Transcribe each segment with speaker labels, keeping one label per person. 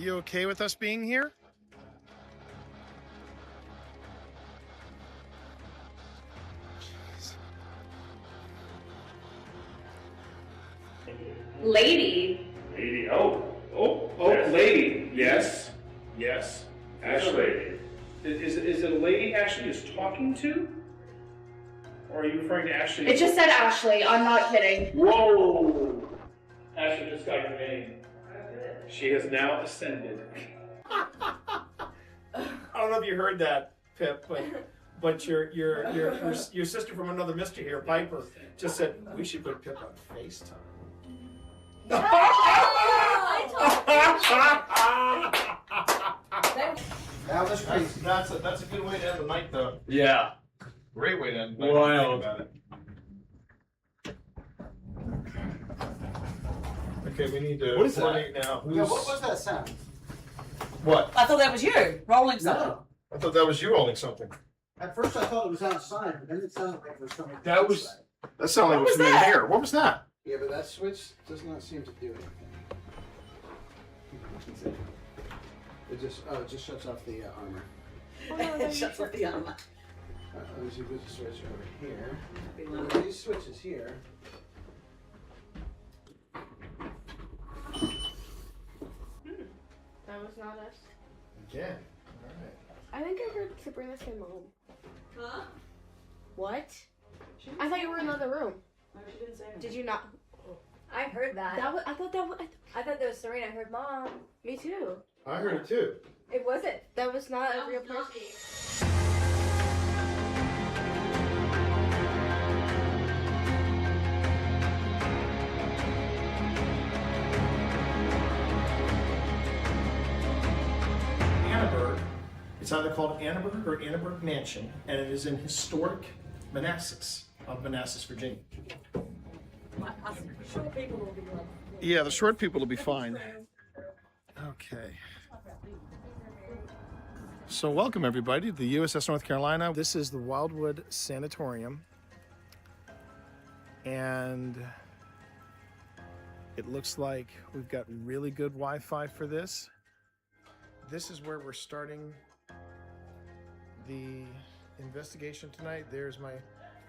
Speaker 1: you okay with us being here?
Speaker 2: Lady.
Speaker 3: Lady, oh, lady, yes, Ashley. Is it a lady Ashley is talking to? Or are you referring to Ashley?
Speaker 2: It just said Ashley, I'm not kidding.
Speaker 3: Whoa! Ashley just got your name. She has now ascended. I don't know if you heard that, Pip, but your sister from another mister here, Piper, just said we should put Pip on FaceTime.
Speaker 1: That was crazy. That's a good way to end the night, though.
Speaker 3: Yeah.
Speaker 1: Great way to end the night.
Speaker 3: Wild.
Speaker 1: About it. Okay, we need to.
Speaker 3: What is that?
Speaker 1: coordinate now.
Speaker 4: Yeah, what was that sound?
Speaker 1: What?
Speaker 5: I thought that was you rolling something.
Speaker 4: No.
Speaker 1: I thought that was you rolling something.
Speaker 4: At first I thought it was outside, but then it sounded like there was something
Speaker 3: That was-
Speaker 4: outside.
Speaker 1: That sounded like
Speaker 5: What
Speaker 1: it was
Speaker 5: was
Speaker 1: in
Speaker 5: that?
Speaker 1: here. What was that?
Speaker 4: Yeah, but that switch does not seem to do anything. It just shuts off the armor.
Speaker 5: It shuts off the armor.
Speaker 4: There's a good switch over here.
Speaker 5: Be
Speaker 4: Well,
Speaker 5: like-
Speaker 4: these switches here.
Speaker 6: That was not us.
Speaker 1: Again. Alright.
Speaker 6: I think I heard Sabrina say mom.
Speaker 5: Huh?
Speaker 6: What?
Speaker 5: She
Speaker 6: I thought you were in another room.
Speaker 5: No, she didn't say anything.
Speaker 6: Did you not?
Speaker 7: I heard that.
Speaker 6: That was. I thought that was.
Speaker 7: I thought that was Serena. I heard mom.
Speaker 6: Me too.
Speaker 1: I heard it too.
Speaker 7: It wasn't.
Speaker 6: That was not a real person.
Speaker 1: Annaburg. It's either called Annaburg or Annaburg Mansion, and it is in historic Manassas, of Manassas, Virginia.
Speaker 5: Short people will be like.
Speaker 1: Yeah, the short people will be fine. Okay. So welcome everybody to the USS North Carolina. This is the Wildwood Sanatorium. And it looks like we've got really good Wi-Fi for this. This is where we're starting the investigation tonight. There's my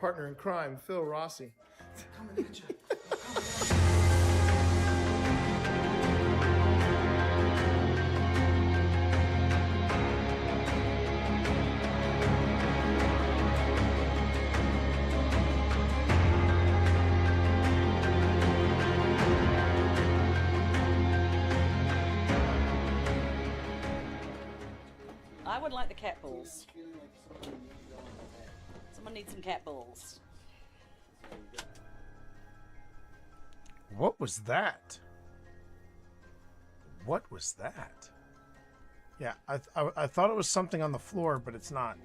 Speaker 1: partner in crime, Phil Rossi. Coming at you.
Speaker 5: I would like the cat balls. Someone needs some cat balls.
Speaker 1: What was that? What was that? Yeah, I thought it was something on the floor, but it's not.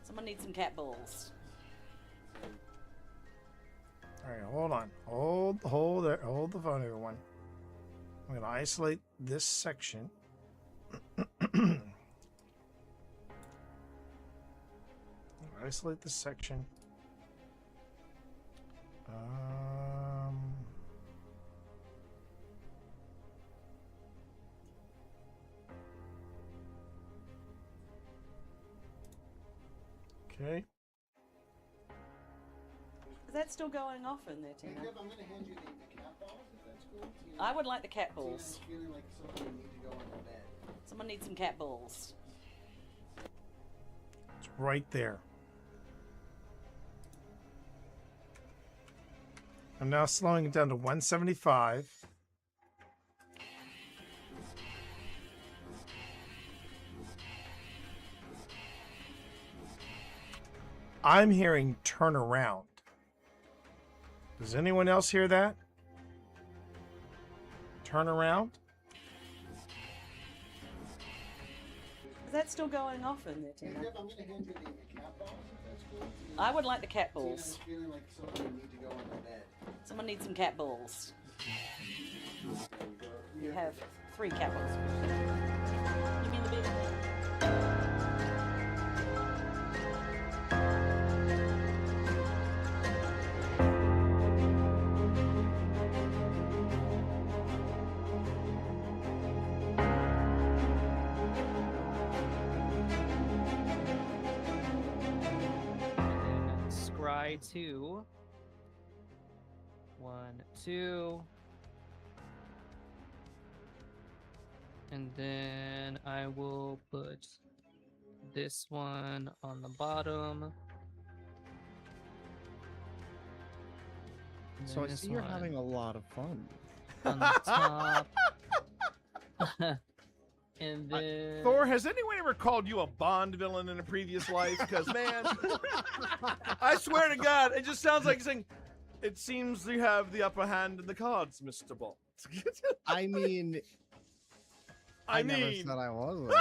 Speaker 5: Someone needs some cat balls.
Speaker 1: All right, hold on. Hold the phone, everyone. I'm going to isolate this section. Isolate this section. Okay.
Speaker 5: Is that still going off in there, Tina?
Speaker 4: I'm going to hand you the cat balls, if that's cool.
Speaker 5: I would like the cat balls.
Speaker 4: Feeling like something you need to go on the bed.
Speaker 5: Someone needs some cat balls.
Speaker 1: It's right there. I'm now slowing it down to 175. I'm hearing turn around. Does anyone else hear that? Turn around?
Speaker 5: Is that still going off in there, Tina?
Speaker 4: I'm going to hand you the cat balls, if that's cool.
Speaker 5: I would like the cat balls.
Speaker 4: Feeling like something you need to go on the bed.
Speaker 5: Someone needs some cat balls. You have 3 cat balls. You mean the big one?
Speaker 8: try to 1, 2, and then I will put this one on the bottom. And
Speaker 9: So
Speaker 8: then
Speaker 9: I
Speaker 8: this
Speaker 9: see you're
Speaker 8: one
Speaker 9: having a lot of fun.
Speaker 8: on the top. And then
Speaker 1: Thor, has anyone ever called you a Bond villain in a previous life? Because, man, I swear to God, it just sounds like saying, it seems you have the upper hand in the cards, Mr. Bond.
Speaker 9: I mean,
Speaker 1: I
Speaker 9: never
Speaker 1: mean,
Speaker 9: said I wasn't.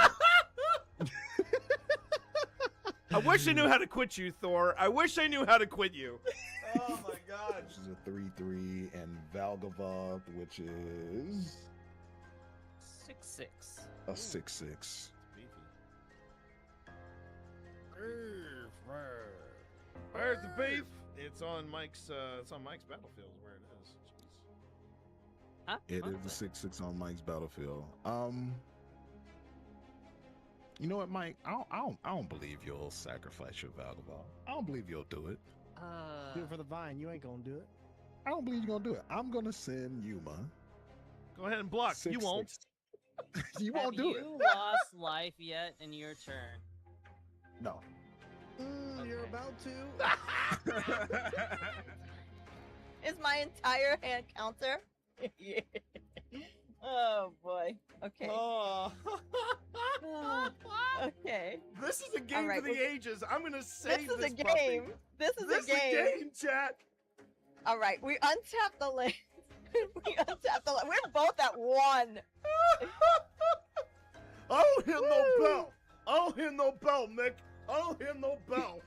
Speaker 1: I wish I knew how to quit you, Thor. I wish I knew how to quit you. Oh, my God.
Speaker 10: Which is a 3/3, and Valgava, which is
Speaker 8: 6/6.
Speaker 10: a 6/6.
Speaker 1: Where's the beef? It's on Mike's battlefield where it is. Jeez.
Speaker 8: Huh?
Speaker 10: It
Speaker 8: Huh?
Speaker 10: is a 6/6 on Mike's battlefield. You know what, Mike? I don't believe you'll sacrifice your Valgava. I don't believe you'll do it.
Speaker 9: Do it for the vine. You ain't gonna do it.
Speaker 10: I don't believe you're gonna do it. I'm gonna send Yuma.
Speaker 1: Go ahead and block. You
Speaker 10: 6/6.
Speaker 1: won't.
Speaker 10: You won't do it.
Speaker 8: Have you lost life yet in your turn?
Speaker 10: No.
Speaker 9: You're
Speaker 8: Okay.
Speaker 9: about to.
Speaker 5: Is my entire hand counter? Yeah. Oh boy. Okay.
Speaker 1: Oh.
Speaker 5: Okay.
Speaker 1: This is a game
Speaker 5: All right,
Speaker 1: for the
Speaker 5: well,
Speaker 1: ages. I'm gonna save
Speaker 5: This is a
Speaker 1: puppy.
Speaker 5: game. This is
Speaker 1: This
Speaker 5: a game.
Speaker 1: chat.
Speaker 5: All right, we untap the land. We untap the land. We're both at 1.
Speaker 1: I don't hear no bell. I don't hear no bell, Nick. I don't hear no bell.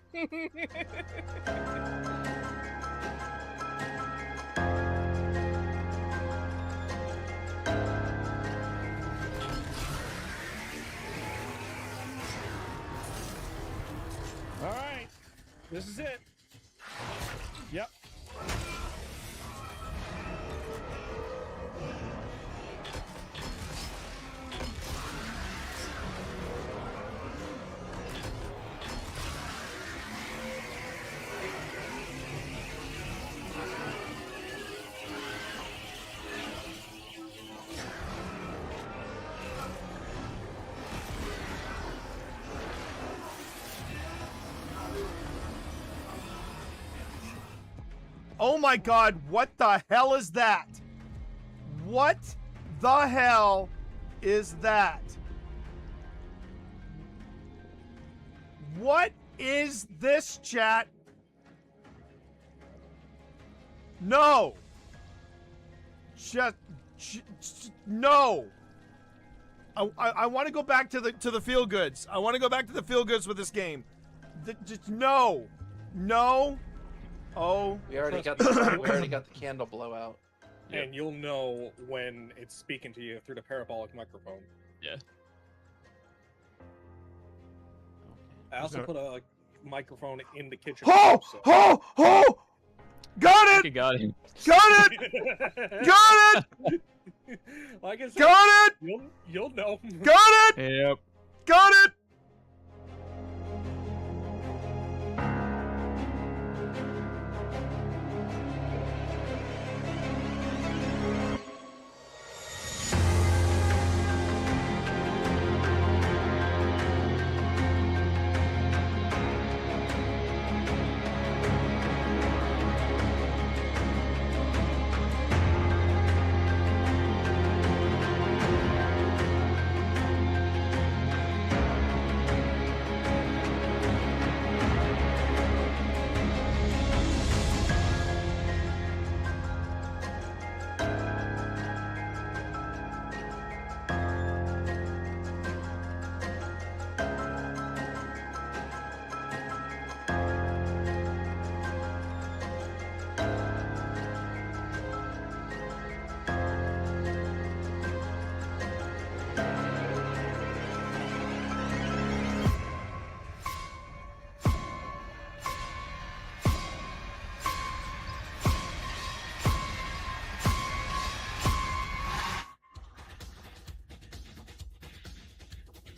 Speaker 1: All right, this is it. Yep. Oh my God, what the hell is that? What the hell is that? What is this, chat? No. No. I want to go back to the feel goods. I want to go back to the feel goods with this game. Just no. No. Oh.
Speaker 11: We already got the candle blowout.
Speaker 3: And you'll know when it's speaking to you through the parabolic microphone.
Speaker 11: Yeah.
Speaker 3: I also put a microphone in the kitchen.
Speaker 1: Oh!
Speaker 3: so-
Speaker 1: Oh! Oh! Got it!
Speaker 11: Got him.
Speaker 1: Got it! Got it!
Speaker 3: Like I said,
Speaker 1: Got it!
Speaker 3: you'll know.
Speaker 1: Got it!
Speaker 11: Yep.
Speaker 1: Got it!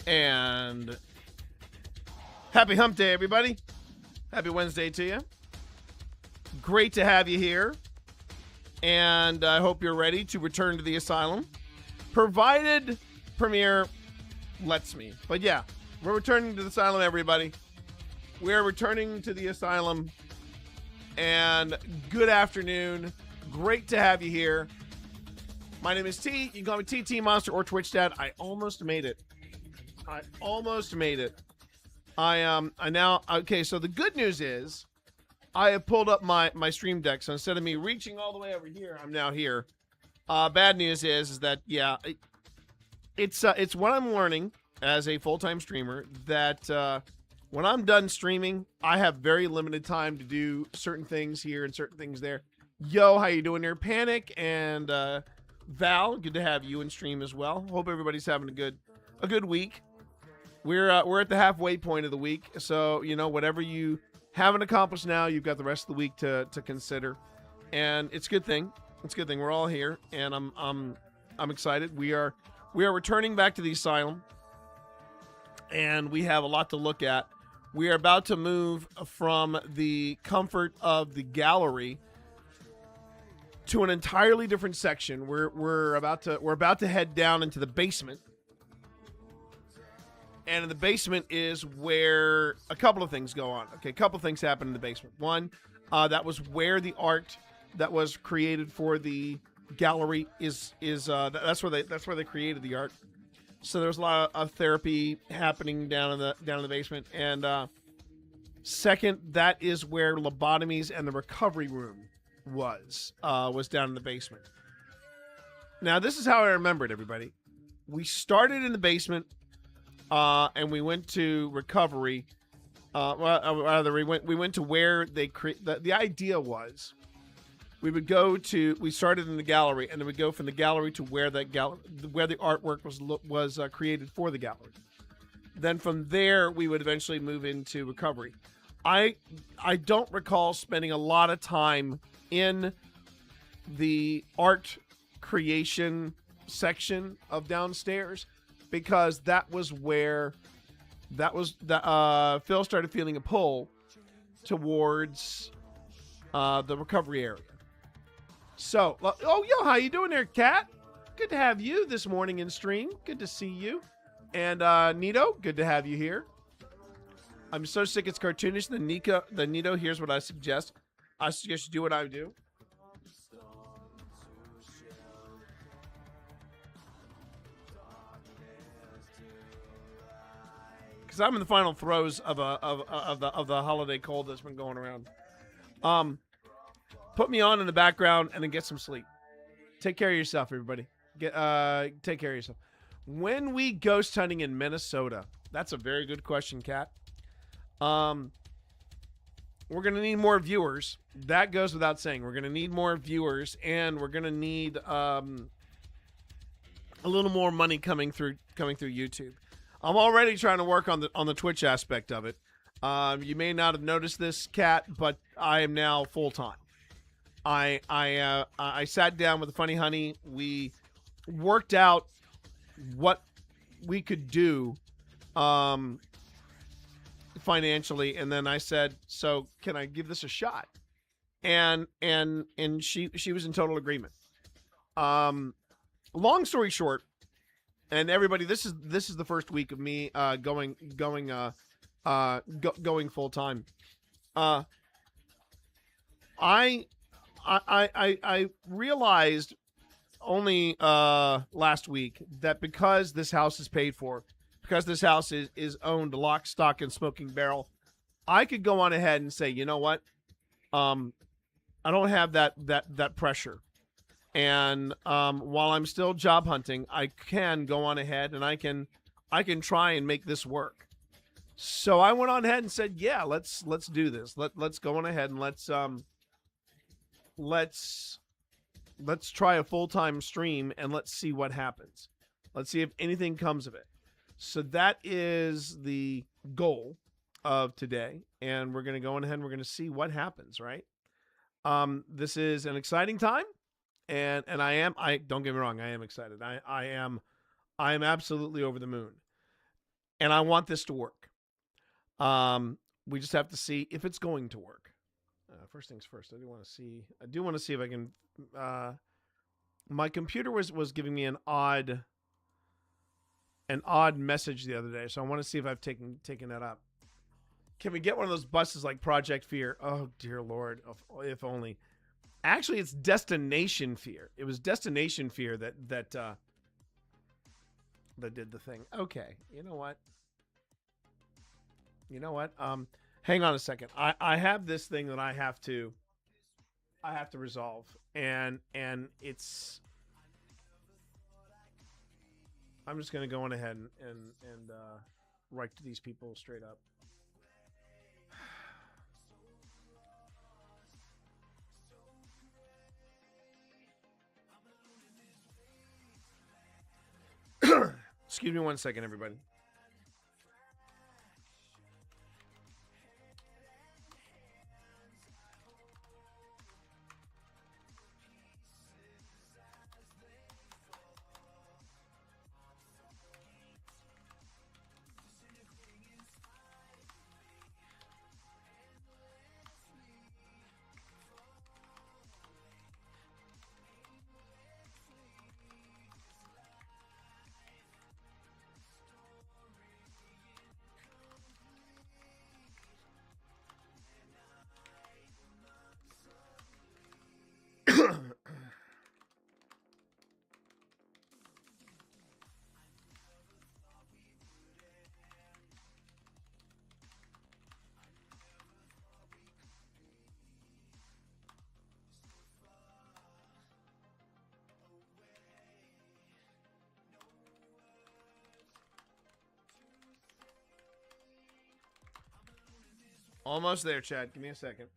Speaker 1: And happy hump day, everybody. Happy Wednesday to you. great to have you here. And I hope you're ready to return to the asylum, provided Premiere lets me. But yeah, we're returning to the asylum, everybody. We're returning to the asylum. And good afternoon. Great to have you here. My name is T. You can call me TT Monster or Twitch Dad. I almost made it. Okay, so the good news is I have pulled up my stream deck. So instead of me reaching all the way over here, I'm now here. Bad news is that, yeah, it's what I'm learning as a full-time streamer that when I'm done streaming, I have very limited time to do certain things here and certain things there. Yo, how you doing there? Panic and Val, good to have you in stream as well. Hope everybody's having a good week. We're at the halfway point of the week, so you know whatever you haven't accomplished now, you've got the rest of the week to consider, and it's a good thing. It's a good thing we're all here, and I'm excited. We are returning back to the asylum, and we have a lot to look at. We are about to move from the comfort of the gallery to an entirely different section. We're about to head down into the basement. And in the basement is where a couple of things go on. Okay, a couple of things happen in the basement. One, that was where the art that was created for the gallery is that's where they created the art. So there's a lot of therapy happening down in the basement. And second, that is where lobotomies and the recovery room was down in the basement. Now, this is how I remember it, everybody. We started in the basement, and we went to recovery. We went to where they the idea was we started in the gallery, and then we'd go from the gallery to where the artwork was created for the gallery. Then from there, we would eventually move into recovery. I don't recall spending a lot of time in the art creation section of downstairs, because that was where Phil started feeling a pull towards the recovery area. So, how you doing there, Kat? Good to have you this morning in stream. Good to see you. And Nito, good to have you here. I'm so sick it's cartoonish. The Nito, here's what I suggest. I suggest you do what I do. Because I'm in the final throes of the holiday cold that's been going around. Put me on in the background and then get some sleep. Take care of yourself, everybody. Take care of yourself. When we ghost hunting in Minnesota, that's a very good question, Kat. We're gonna need more viewers. That goes without saying. We're gonna need more viewers, and we're gonna need a little more money coming through YouTube. I'm already trying to work on the Twitch aspect of it. You may not have noticed this, Kat, but I am now full time. I sat down with the Funny Honey. We worked out what we could do financially, and then I said, so can I give this a shot? And she was in total agreement. Long story short, and everybody, this is the first week of me going full time. I realized only last week that because this house is paid for, because this house is owned lock, stock, and smoking barrel, I could go on ahead and say, you know what? I don't have that pressure. And while I'm still job hunting, I can go on ahead and I can try and make this work. So I went on ahead and said, yeah, let's do this. Let's go on ahead and let's try a full-time stream and let's see what happens. Let's see if anything comes of it. So that is the goal of today, and we're going to go on ahead and we're going to see what happens, right? This is an exciting time, and I don't get me wrong, I am excited. I am absolutely over the moon, and I want this to work. We just have to see if it's going to work. First things first. I do want to see. I do want to see if I can. My computer was giving me an odd message the other day, so I want to see if I've taken that up. Can we get one of those buses like Project Fear? Oh dear Lord, if only. Actually, it's Destination Fear. It was Destination Fear that did the thing. Okay, you know what? Hang on a second. I have this thing that I have to resolve, and it's. I'm just gonna go on ahead and write to these people straight up. Excuse me one second, everybody. Almost there, Chad. Give me a second.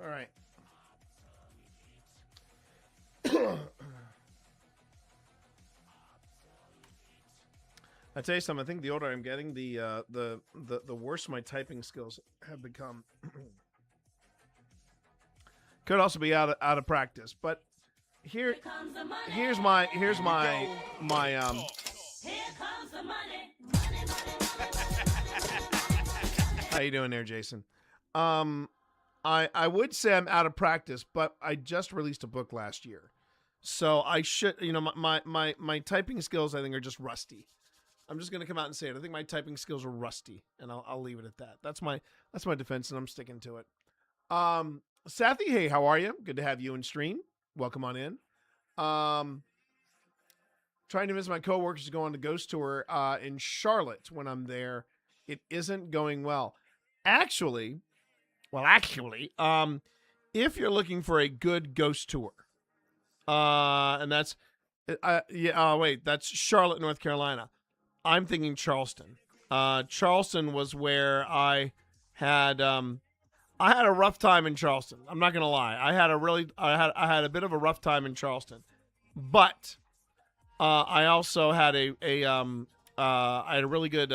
Speaker 1: All right. I tell you something. I think the older I'm getting, the worse my typing skills have become. Could also be out of practice, but here's my Here comes the money. How you doing there, Jason? I would say I'm out of practice, but I just released a book last year, so I should, my typing skills I think are just rusty. I'm just gonna come out and say it. I think my typing skills are rusty, and I'll leave it at that. That's my defense, and I'm sticking to it. Sathi, hey, how are you? Good to have you in stream. Welcome on in. Trying to visit my coworkers to go on the ghost tour in Charlotte when I'm there. It isn't going well. Actually, if you're looking for a good ghost tour, and that's, that's Charlotte, North Carolina. I'm thinking Charleston. Charleston was where I had a rough time in Charleston. I'm not gonna lie. I had a bit of a rough time in Charleston, but I also had I had a really good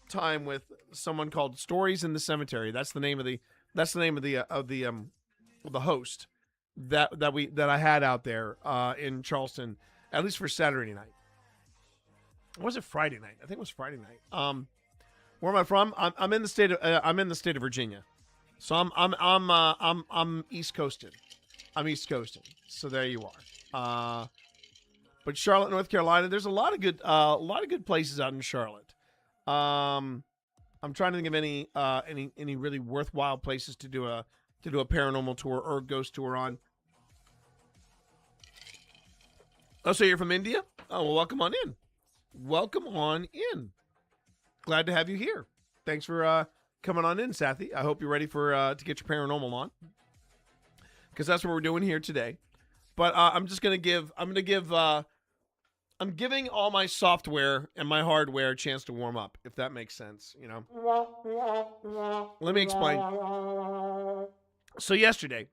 Speaker 1: time with someone called Stories in the Cemetery. That's the name of the host that I had out there in Charleston, at least for Saturday night. Or was it Friday night? I think it was Friday night. Where am I from? I'm in the state of Virginia, so I'm East Coasted. I'm East Coasted. So there you are. But Charlotte, North Carolina, there's a lot of good places out in Charlotte. I'm trying to think of any really worthwhile places to do a paranormal tour or a ghost tour on. Oh, so you're from India? Oh, well, welcome on in. Welcome on in. Glad to have you here. Thanks for coming on in, Sathi. I hope you're ready for to get your paranormal on, because that's what we're doing here today. But I'm giving all my software and my hardware a chance to warm up, if that makes sense. You know. Let me explain. So yesterday,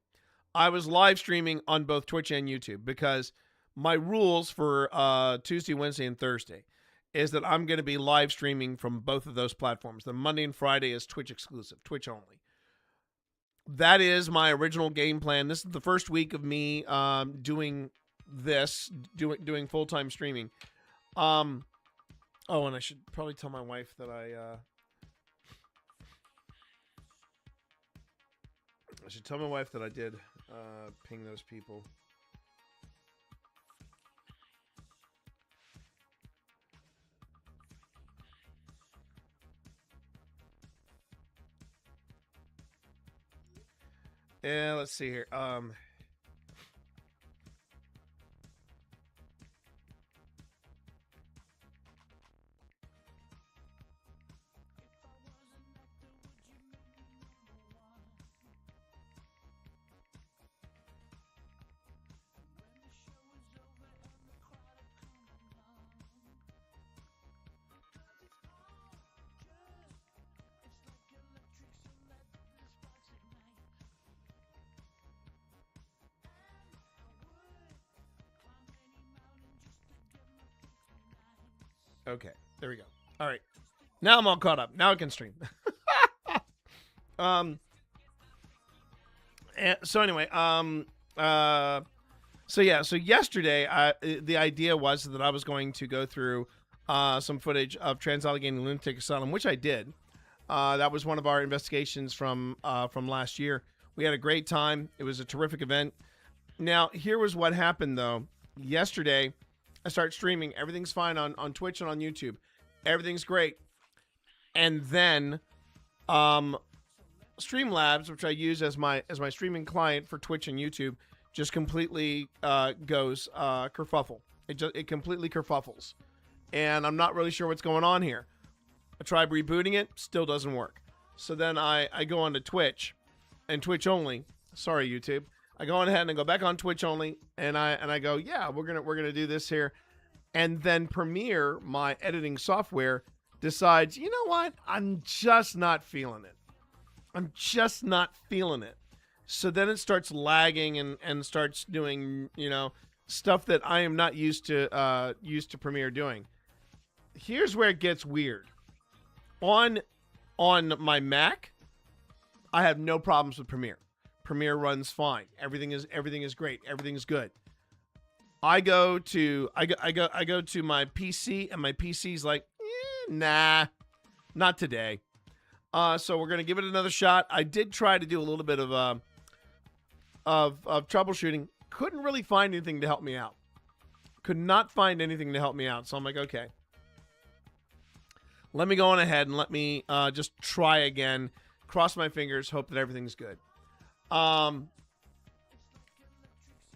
Speaker 1: I was live streaming on both Twitch and YouTube because my rules for Tuesday, Wednesday, and Thursday is that I'm going to be live streaming from both of those platforms. The Monday and Friday is Twitch exclusive, Twitch only. That is my original game plan. This is the first week of me doing full-time streaming. Oh, and I should probably tell my wife that I should tell my wife that I did ping those people. Yeah, let's see here. Okay, there we go. All right, now I'm all caught up. Now I can stream. So anyway, so yesterday, the idea was that I was going to go through some footage of Trans-Allegheny Lunatic Asylum, which I did. That was one of our investigations from last year. We had a great time. It was a terrific event. Now, here was what happened, though. Yesterday, I start streaming. Everything's fine on Twitch and on YouTube. Everything's great. And then Streamlabs, which I use as my streaming client for Twitch and YouTube, just completely goes kerfuffle. It completely kerfuffles. And I'm not really sure what's going on here. I tried rebooting it, still doesn't work. So then I go onto Twitch and Twitch only. Sorry, YouTube. I go on ahead and I go back on Twitch only, and I go, yeah, we're gonna do this here, and then Premiere, my editing software, decides, you know what, I'm just not feeling it. So then it starts lagging and starts doing, stuff that I am not used to Premiere doing. Here's where it gets weird. On my Mac, I have no problems with Premiere. Premiere runs fine. Everything is great. Everything's good. I go to my PC, and my PC's like, nah, not today. So we're gonna give it another shot. I did try to do a little bit of troubleshooting. Couldn't really find anything to help me out. Could not find anything to help me out. So I'm like, okay, let me go on ahead and let me just try again. Cross my fingers. Hope that everything's good.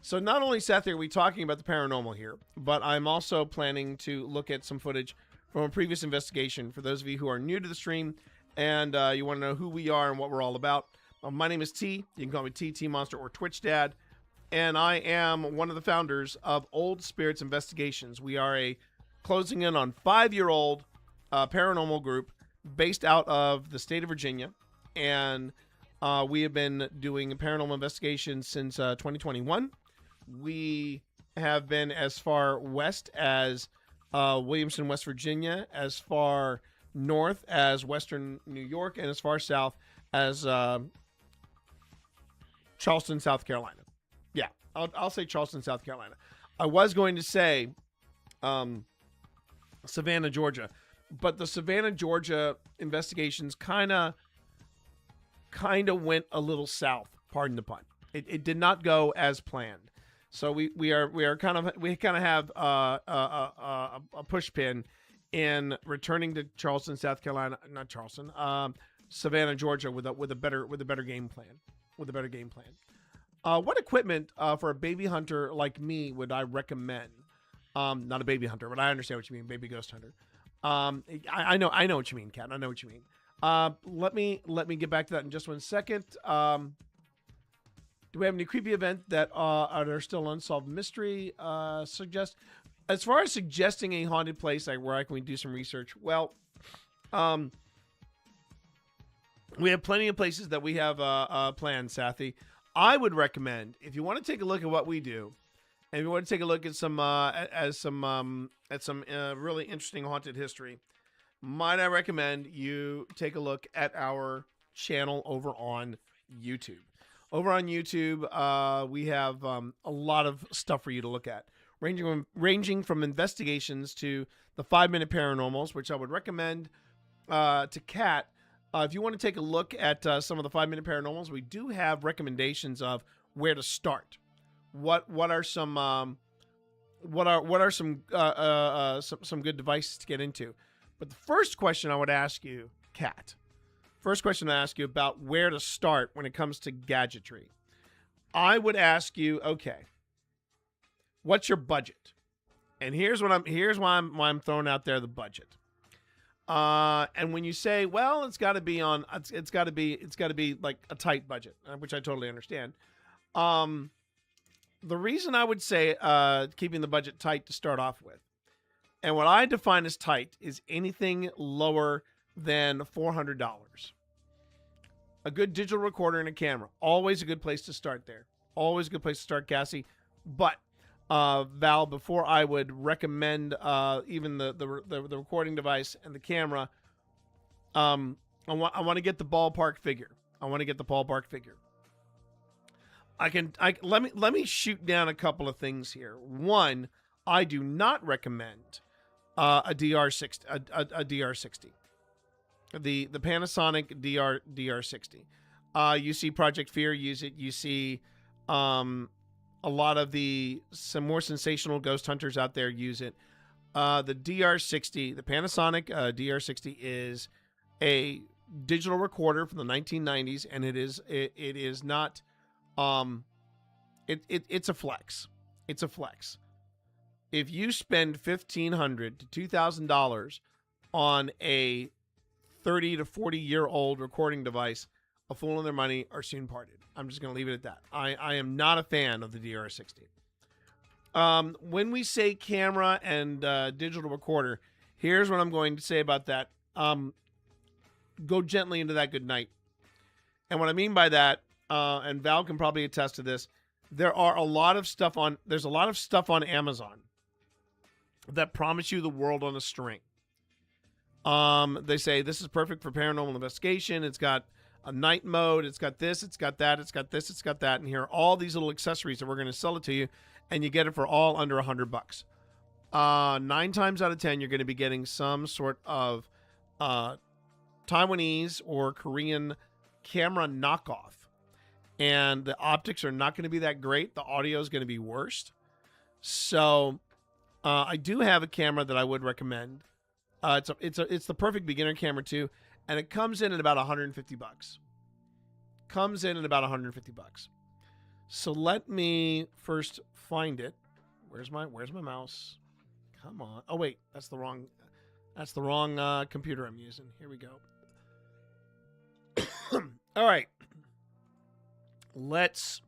Speaker 1: So not only, Seth, are we talking about the paranormal here, but I'm also planning to look at some footage from a previous investigation for those of you who are new to the stream and you want to know who we are and what we're all about. My name is T. You can call me T Monster or Twitch Dad, and I am one of the founders of Old Spirits Investigations. We are a closing in on 5-year-old paranormal group based out of the state of Virginia, and we have been doing paranormal investigations since 2021. We have been as far west as Williamson, West Virginia, as far north as Western New York, and as far south as Charleston, South Carolina. Yeah, I'll say Charleston, South Carolina. I was going to say Savannah, Georgia, but the Savannah, Georgia investigations kind of went a little south. Pardon the pun. It did not go as planned. So we kind of have a push pin in returning to Charleston, South Carolina, not Charleston, Savannah, Georgia, with a better game plan. With a better game plan. What equipment for a baby hunter like me would I recommend? Not a baby hunter, but I understand what you mean, baby ghost hunter. I know what you mean, Kat. I know what you mean. Let me get back to that in just 1 second. Do we have any creepy event that are still unsolved mystery? Suggest as far as suggesting a haunted place where I can do some research. Well, we have plenty of places that we have planned, Sathi. I would recommend, if you want to take a look at what we do, and if you want to take a look at some really interesting haunted history, might I recommend you take a look at our channel over on YouTube. Over on YouTube, we have a lot of stuff for you to look at, ranging from investigations to the 5-minute paranormals, which I would recommend to Kat. If you want to take a look at some of the 5-minute paranormals, we do have recommendations of where to start. What are some some good devices to get into? But the first question I would ask you, Kat, about where to start when it comes to gadgetry, I would ask you, okay, what's your budget? And here's why I'm throwing out there the budget. And when you say, well, it's got to be like a tight budget, which I totally understand. The reason I would say keeping the budget tight to start off with, and what I define as tight, is anything lower than $400. A good digital recorder and a camera, always a good place to start there. Always a good place to start, Cassie. But Val, before I would recommend even the recording device and the camera, I want to get the ballpark figure. Let me shoot down a couple of things here. One, I do not recommend a DR60, a DR60, the Panasonic DR60. You see Project Fear use it. You see a lot of some more sensational ghost hunters out there use it. The DR60, the Panasonic DR60 is a digital recorder from the 1990s, and it is not. It's a flex. It's a flex. If you spend $1,500 to $2,000 on a 30 to 40-year-old recording device, a fool and their money are soon parted. I'm just going to leave it at that. I am not a fan of the DR60. When we say camera and digital recorder, here's what I'm going to say about that. Go gently into that good night. And what I mean by that, and Val can probably attest to this, there's a lot of stuff on Amazon that promise you the world on a string. They say this is perfect for paranormal investigation. It's got a night mode. It's got this. It's got that. It's got this. It's got that. And here are all these little accessories that we're going to sell it to you, and you get it for all under $100. 9 times out of 10, you're going to be getting some sort of Taiwanese or Korean camera knockoff. And the optics are not going to be that great. The audio is going to be worse. So I do have a camera that I would recommend. It's the perfect beginner camera too, and it comes in at about $150. So let me first find it. Where's my mouse? Come on. Oh wait, that's the wrong computer I'm using. Here we go. All right. Let's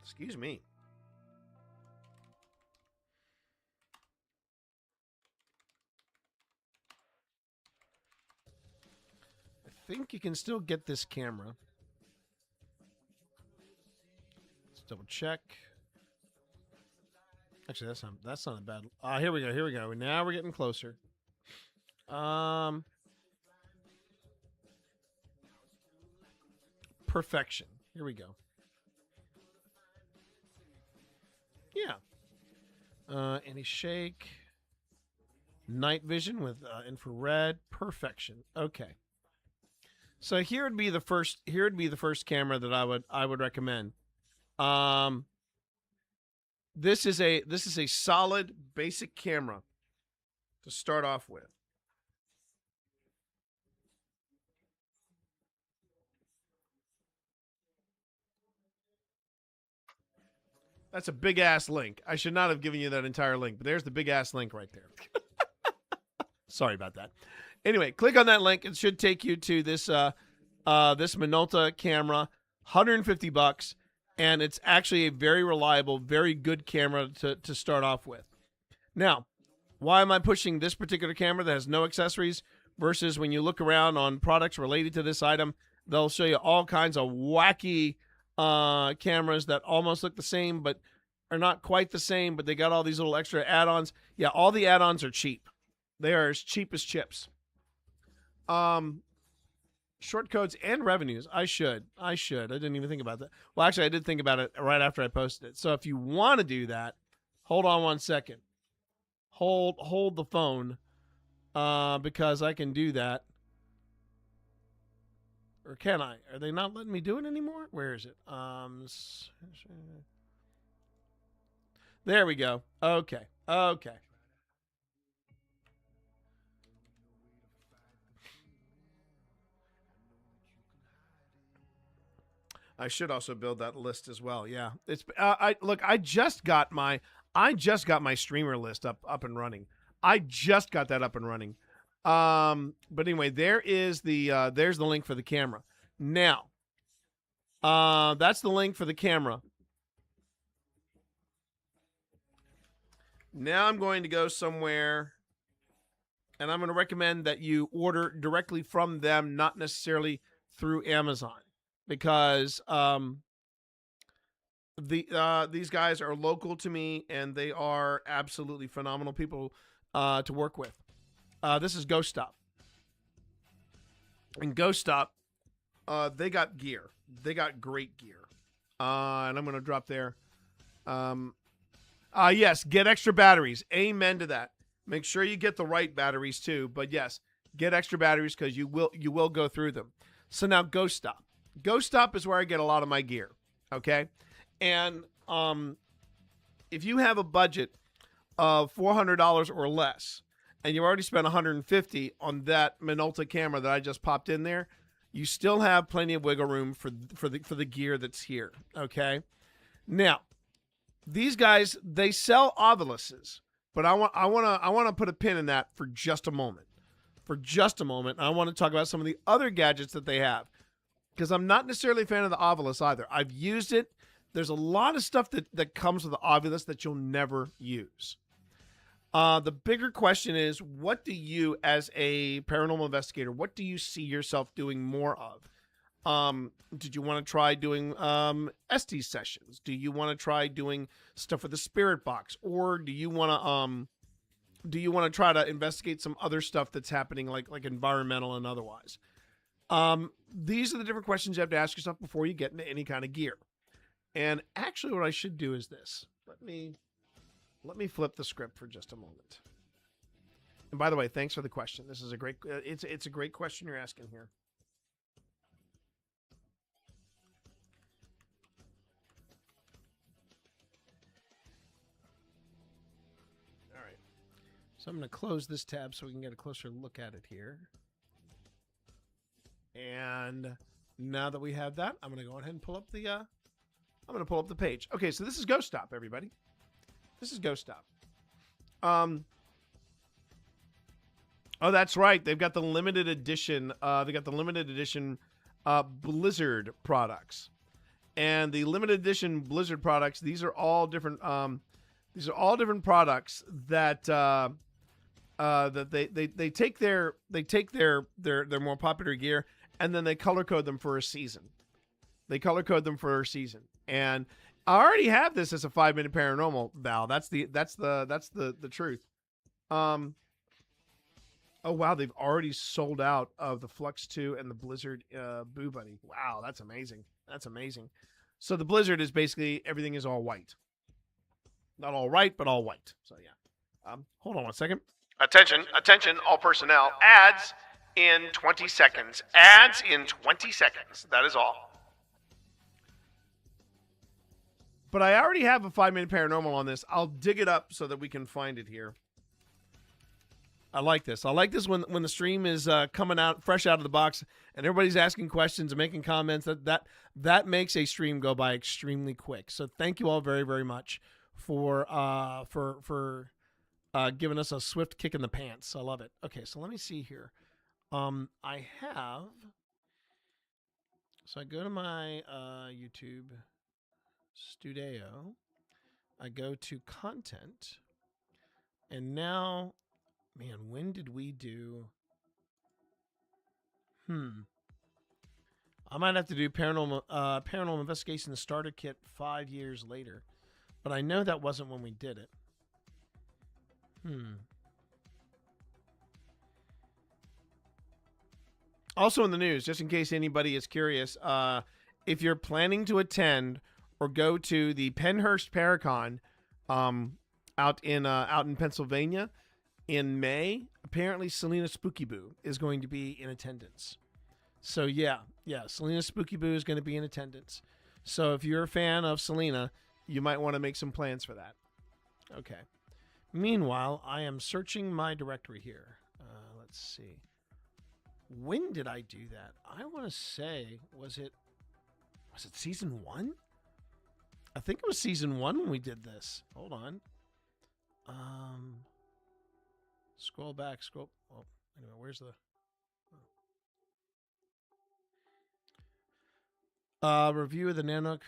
Speaker 1: excuse me. I think you can still get this camera. Let's double check. Actually, that's not a bad. Here we go. Now we're getting closer. Perfection. Here we go. Yeah. Anti-shake. Night vision with infrared. Perfection. Okay. So here would be the first camera that I would recommend. This is a solid basic camera. to start off with. That's a big ass link. I should not have given you that entire link, but there's the big ass link right there. Sorry about that. Anyway, click on that link. It should take you to this this Minolta camera, $150, and it's actually a very reliable, very good camera to start off with. Now, why am I pushing this particular camera that has no accessories versus when you look around on products related to this item, they'll show you all kinds of wacky cameras that almost look the same but are not quite the same, but they got all these little extra add-ons. Yeah, all the add-ons are cheap. They are as cheap as chips. Short codes and revenues. I should. I didn't even think about that. Well, actually, I did think about it right after I posted it. So if you want to do that, hold on 1 second. Hold the phone, because I can do that. Or can I? Are they not letting me do it anymore? Where is it? There we go. Okay. I should also build that list as well. Yeah, it's I just got my streamer list up and running. I just got that up and running. But anyway, there's the link for the camera. Now, that's the link for the camera. Now I'm going to go somewhere, and I'm going to recommend that you order directly from them, not necessarily through Amazon, because these guys are local to me, and they are absolutely phenomenal people to work with. This is Ghost Stop. And Ghost Stop, they got gear. They got great gear. And I'm going to drop there. Yes, get extra batteries. Amen to that. Make sure you get the right batteries too. But yes, get extra batteries because you will go through them. So now Ghost Stop. Ghost Stop is where I get a lot of my gear. Okay? And if you have a budget of $400 or less, and you've already spent $150 on that Minolta camera that I just popped in there, you still have plenty of wiggle room for the gear that's here. Okay? Now, these guys, they sell Oviluses, but I want to put a pin in that for just a moment. For just a moment, I want to talk about some of the other gadgets that they have, because I'm not necessarily a fan of the Ovilus either. I've used it. There's a lot of stuff that comes with the Ovilus that you'll never use. The bigger question is, what do you, as a paranormal investigator, what do you see yourself doing more of? Did you want to try doing ST sessions? Do you want to try doing stuff with the spirit box, or do you want to try to investigate some other stuff that's happening, like environmental and otherwise? These are the different questions you have to ask yourself before you get into any kind of gear. And actually, what I should do is this. Let me flip the script for just a moment. And by the way, thanks for the question. This is a great. It's a great question you're asking here. All right. So I'm going to close this tab so we can get a closer look at it here. And now that we have that, I'm going to go ahead and pull up the. I'm going to pull up the page. Okay, so this is Ghost Stop, everybody. This is Ghost Stop. Oh, that's right. They've got the limited edition. They got the limited edition Blizzard products, and the limited edition Blizzard products. These are all different. These are all different products that that they take their more popular gear, and then they color code them for a season. They color code them for a season, and I already have this as a 5-minute paranormal, Val. That's the truth. Oh wow, they've already sold out of the Flux 2 and the Blizzard Boo Buddy. Wow, that's amazing. That's amazing. So the Blizzard is basically everything is all white. Not all right, but all white. So yeah. Hold on 1 second. Attention, all personnel. Ads in 20 seconds. Ads in 20 seconds. That is all. But I already have a 5-minute paranormal on this. I'll dig it up so that we can find it here.
Speaker 12: I like this. I like this when the stream is coming out fresh out of the box and everybody's asking questions and making comments. That makes a stream go by extremely quick. So thank you all very, very much for giving us a swift kick in the pants. I love it. Okay, so let me see here. I have. So I go to my YouTube studio. I go to content, and now, man, when did we do? I might have to do paranormal investigation starter kit 5 years later, but I know that wasn't when we did it. Also in the news, just in case anybody is curious, if you're planning to attend or go to the Pennhurst Paracon out in Pennsylvania in May, apparently Selena Spooky Boo is going to be in attendance. So yeah, Selena Spooky Boo is going to be in attendance. So if you're a fan of Selena, you might want to make some plans for that. Okay. Meanwhile, I am searching my directory here. Let's see. When did I do that? I want to say, was it season 1? I think it was season 1 when we did this. Hold on. Scroll back. Oh, anyway, where's the... review of the Nanook.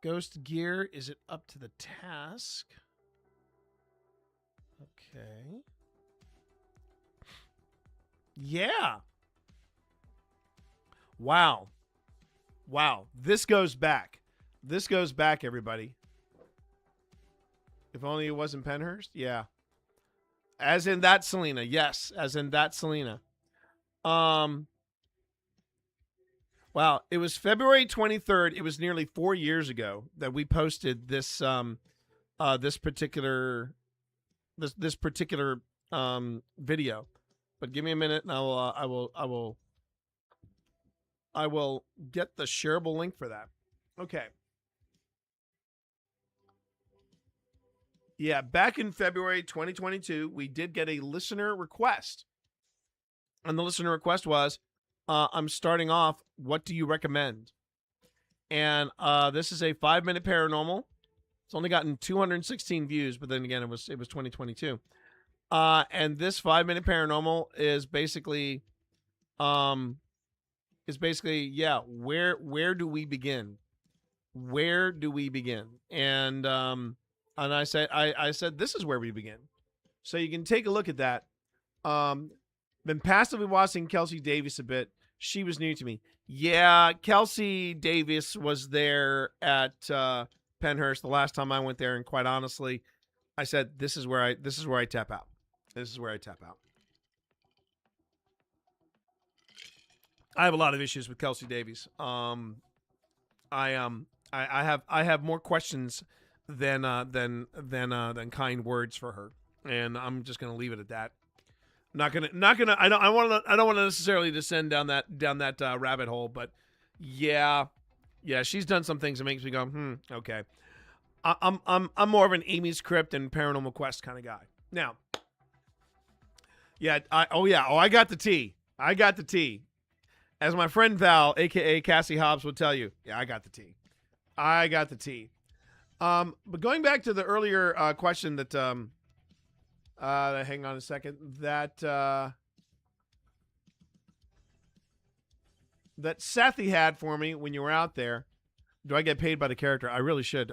Speaker 12: Ghost gear. Is it up to the task? Okay. Yeah. Wow. This goes back. Everybody. If only it wasn't Pennhurst. Yeah. As in that Selena. Yes. As in that Selena. Wow. It was February 23rd. It was nearly 4 years ago that we posted this, this particular video. But give me a minute, and I will get the shareable link for that. Okay. Yeah, back in February 2022, we did get a listener request, and the listener request was, "I'm starting off. What do you recommend?" And this is a 5-minute paranormal. It's only gotten 216 views, but then again, it was 2022. And this 5-minute paranormal is basically, where do we begin? Where do we begin? And I said, this is where we begin. So you can take a look at that. Been passively watching Kelsey Davis a bit. She was new to me. Yeah, Kelsey Davis was there at Pennhurst the last time I went there, and quite honestly, I said, this is where I tap out. This is where I tap out. I have a lot of issues with Kelsey Davies. I have more questions than kind words for her, and I'm just gonna leave it at that. I don't want to necessarily descend down that rabbit hole, but yeah, she's done some things that makes me go, okay. I'm more of an Amy's Crypt and Paranormal Quest kind of guy. Now, yeah, I got the tea. As my friend Val, aka Cassie Hobbs, would tell you, yeah, I got the tea. But going back to the earlier question that hang on a second, that Sathi had for me when you were out there. Do I get paid by the character? I really should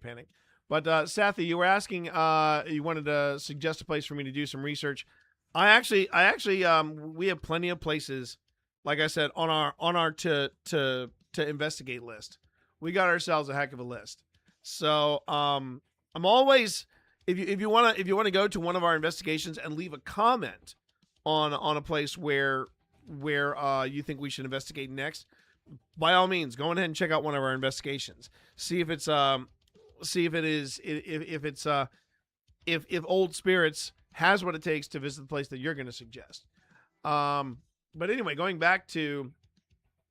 Speaker 12: panic. But Sathi, you were asking, you wanted to suggest a place for me to do some research. I actually, we have plenty of places, like I said, on our to investigate list. We got ourselves a heck of a list. So I'm always, if you want to go to one of our investigations and leave a comment on a place where you think we should investigate next, by all means, go ahead and check out one of our investigations. See if Old Spirits has what it takes to visit the place that you're going to suggest. But anyway, going back to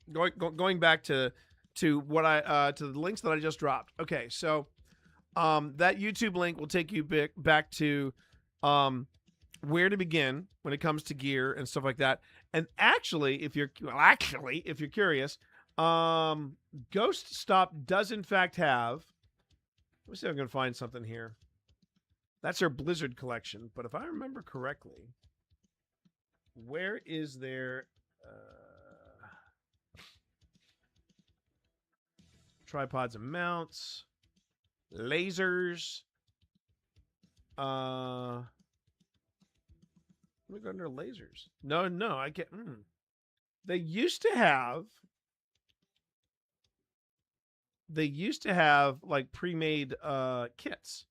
Speaker 12: what to the links that I just dropped. Okay, so that YouTube link will take you back to where to begin when it comes to gear and stuff like that. And actually, if you're curious, Ghost Stop does in fact have. Let me see if I can find something here. That's their Blizzard collection. But if I remember correctly, where is their tripods and mounts, lasers? Let me go under lasers. No, I can't. They used to have like pre-made kits.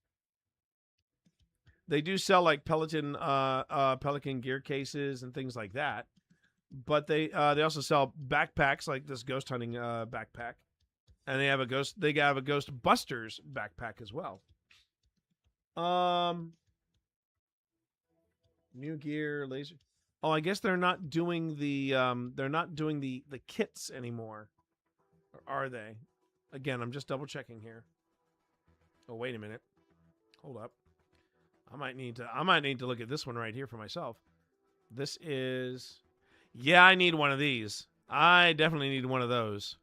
Speaker 12: They do sell like Pelican gear cases and things like that. But they also sell backpacks like this ghost hunting backpack. And they have a Ghost Busters backpack as well. New gear, laser. Oh, I guess they're not doing the kits anymore. Or are they? Again, I'm just double checking here. Oh, wait a minute. Hold up. I might need to look at this one right here for myself. This is, yeah, I need one of these. I definitely need one of those.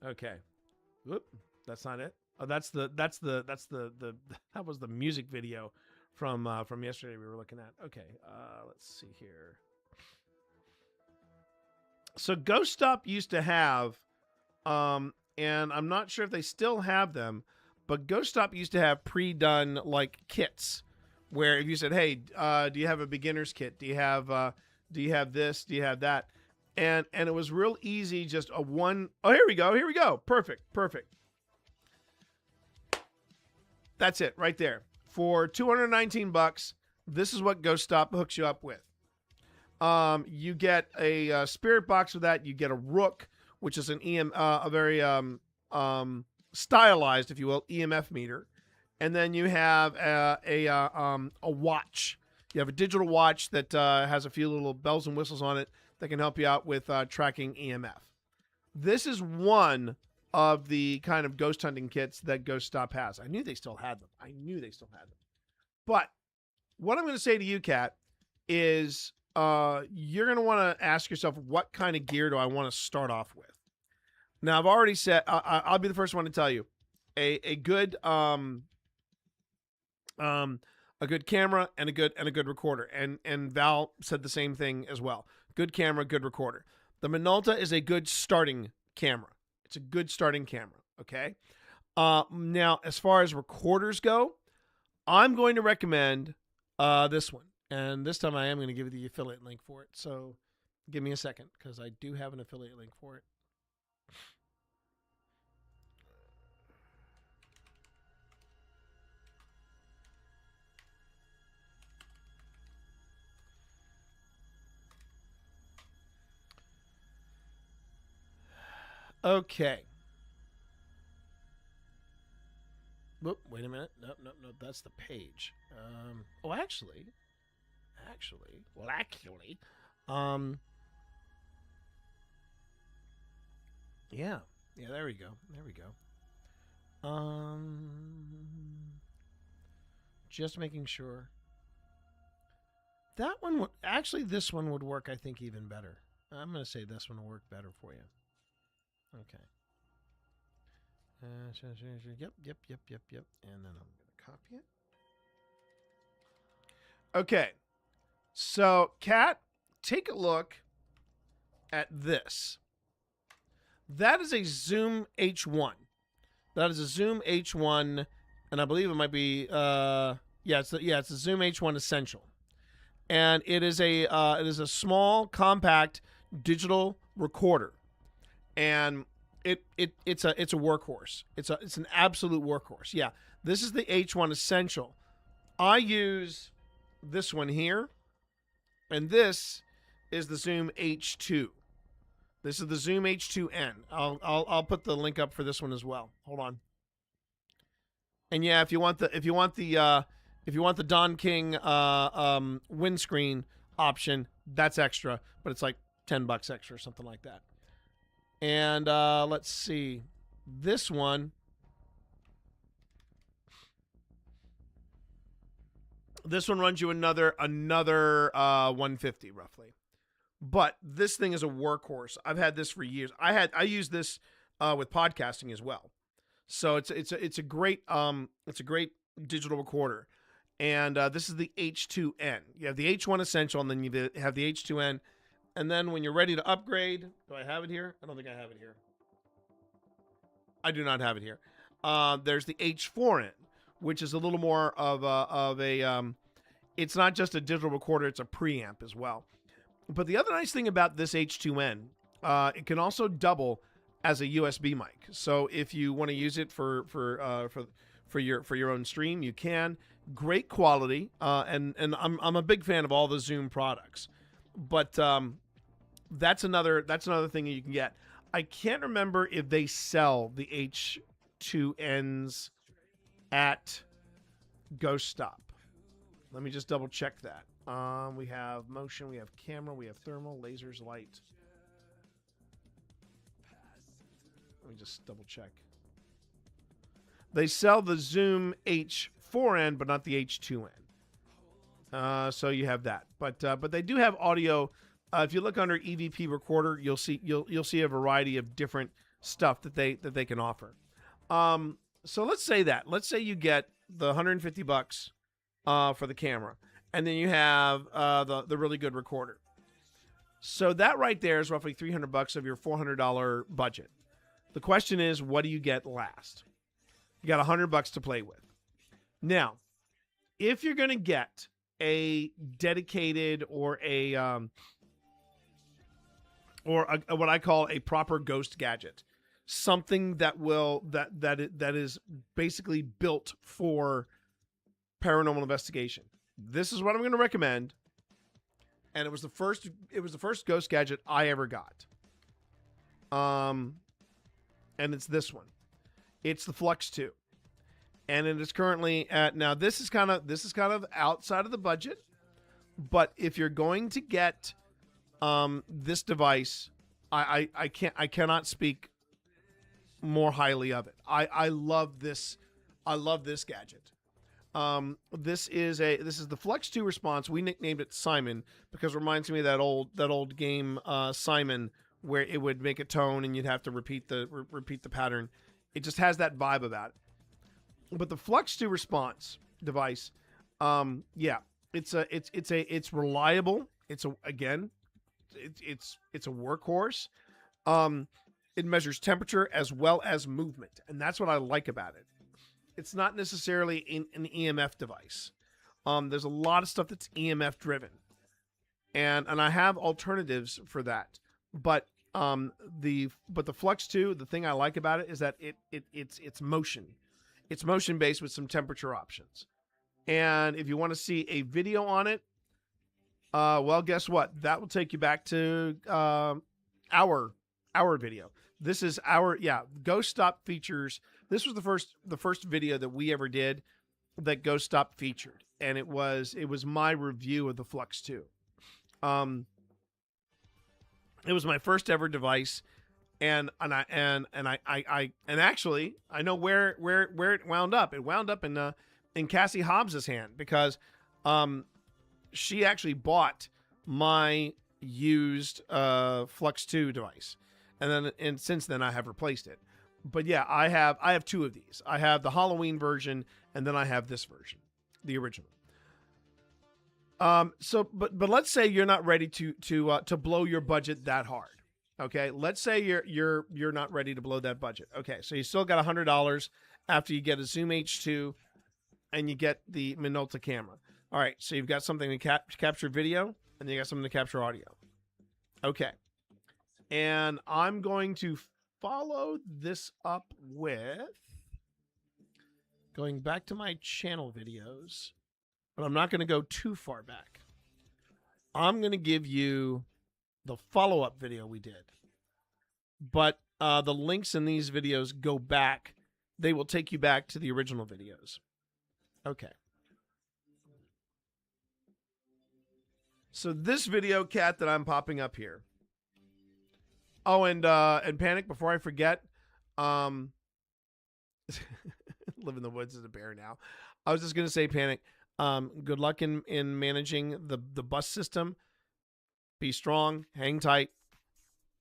Speaker 12: Okay. Whoop. That's not it. Oh, that was the music video from yesterday we were looking at. Okay. Let's see here. So Ghost Stop used to have, and I'm not sure if they still have them, but Ghost Stop used to have pre-done like kits, where if you said, "Hey, do you have a beginner's kit? Do you have this? Do you have that?" And it was real easy, just a one. Oh, here we go. Perfect. That's it right there. For $219, this is what Ghost Stop hooks you up with. You get a spirit box with that. You get a rook, which is an a very stylized, if you will, EMF meter, and then you have a watch. You have a digital watch that has a few little bells and whistles on it that can help you out with tracking EMF. This is one of the kind of ghost hunting kits that Ghost Stop has. I knew they still had them. But what I'm going to say to you, Kat, is you're going to want to ask yourself, what kind of gear do I want to start off with? Now, I've already said, I'll be the first one to tell you, a good camera and a good recorder. And Val said the same thing as well. Good camera, good recorder. The Minolta is a good starting camera. It's a good starting camera, okay? Now, as far as recorders go, I'm going to recommend this one. And this time I am going to give you the affiliate link for it. So give me a second, because I do have an affiliate link for it. Okay. Whoop, wait a minute. Nope. That's the page. Yeah, there we go. Just making sure. That one would, actually, this one would work, I think, even better. I'm going to say this one will work better for you. Okay. Yep. And then I'm going to copy it. Okay. So, Kat, take a look at this. That is a Zoom H1. That is a Zoom H1, and I believe it might be it's a Zoom H1 Essential. And it is a small, compact digital recorder. And it's a workhorse. It's an absolute workhorse. Yeah. This is the H1 Essential. I use this one here, and this is the Zoom H2. This is the Zoom H2N. I'll put the link up for this one as well. Hold on. And yeah, if you want the Don King windscreen option, that's extra, but it's like $10 extra or something like that. And let's see. This one This one runs you another 150 roughly. But this thing is a workhorse. I've had this for years. I use this with podcasting as well. So it's a great digital recorder. And this is the H2N. You have the H1 Essential, and then you have the H2N. And then when you're ready to upgrade, do I have it here? I don't think I have it here. I do not have it here. There's the H4N, which is a little more of a it's not just a digital recorder, it's a preamp as well. But the other nice thing about this H2N, it can also double as a USB mic. So if you want to use it for your own stream, you can. Great quality, and I'm a big fan of all the Zoom products. But that's another thing that you can get. I can't remember if they sell the H2Ns at Ghost Stop. Let me just double check that. We have motion, we have camera, we have thermal, lasers, light. Let me just double check. They sell the Zoom H4N, but not the H2N. So you have that. But they do have audio. If you look under EVP recorder, you'll see a variety of different stuff that they can offer. So let's say you get the $150 for the camera, and then you have the really good recorder. So that right there is roughly $300 of your $400 budget. The question is, what do you get last? You got $100 to play with. Now, if you're going to get a dedicated or what I call a proper ghost gadget, something that is basically built for paranormal investigation, this is what I'm going to recommend. And it was the first ghost gadget I ever got. And it's this one. It's the Flux 2. And it is currently at, now this is kind of outside of the budget, but if you're going to get this device, I cannot speak more highly of it. I love this gadget. This is the Flux 2 response. We nicknamed it Simon because it reminds me of that old game Simon, where it would make a tone and you'd have to repeat the pattern. It just has that vibe about it. But the Flux 2 response device, it's reliable. It's a workhorse. It measures temperature as well as movement, and that's what I like about it. It's not necessarily an EMF device. There's a lot of stuff that's EMF driven, and I have alternatives for that. But the Flux 2, the thing I like about it is that it's motion. It's motion based with some temperature options. And if you want to see a video on it, well, guess what? That will take you back to our video. This is Ghost Stop features. This was the first video that we ever did that Ghost Stop featured, and it was my review of the Flux 2. It was my first ever device, and actually I know where it wound up. It wound up in Cassie Hobbs's hand because she actually bought my used Flux 2 device, and since then I have replaced it. But yeah, I have two of these. I have the Halloween version, and then I have this version, the original. But let's say you're not ready to blow your budget that hard. Okay, let's say you're not ready to blow that budget. Okay, so you still got $100 after you get a Zoom H2 and you get the Minolta camera. All right, so you've got something to capture video, and then you got something to capture audio. Okay, and I'm going to follow this up with going back to my channel videos, but I'm not going to go too far back. I'm going to give you the follow-up video we did, but the links in these videos go back. They will take you back to the original videos. Okay. So this video, Cat, that I'm popping up here. Oh, and Panic, before I forget, live in the woods as a bear now. I was just going to say, Panic, Good luck in managing the bus system. Be strong, hang tight.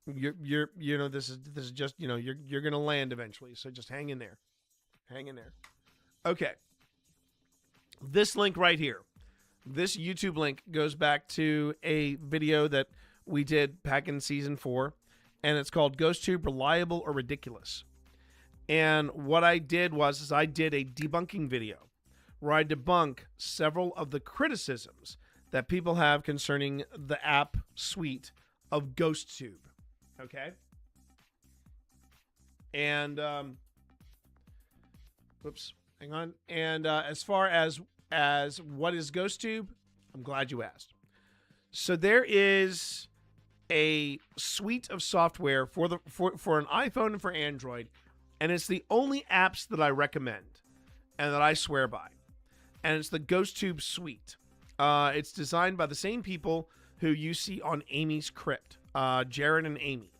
Speaker 12: This is just, you're gonna land eventually. So just hang in there. Hang in there. Okay. This link right here, this YouTube link goes back to a video that we did back in season 4, and it's called GhostTube Reliable or Ridiculous. And what I did was I did a debunking video where I debunk several of the criticisms that people have concerning the app suite of GhostTube. Okay? And, whoops, hang on. And as far as what is GhostTube, I'm glad you asked. So there is a suite of software for an iPhone and for Android, and it's the only apps that I recommend and that I swear by. And it's the GhostTube suite. It's designed by the same people who you see on Amy's Crypt, Jared and Amy.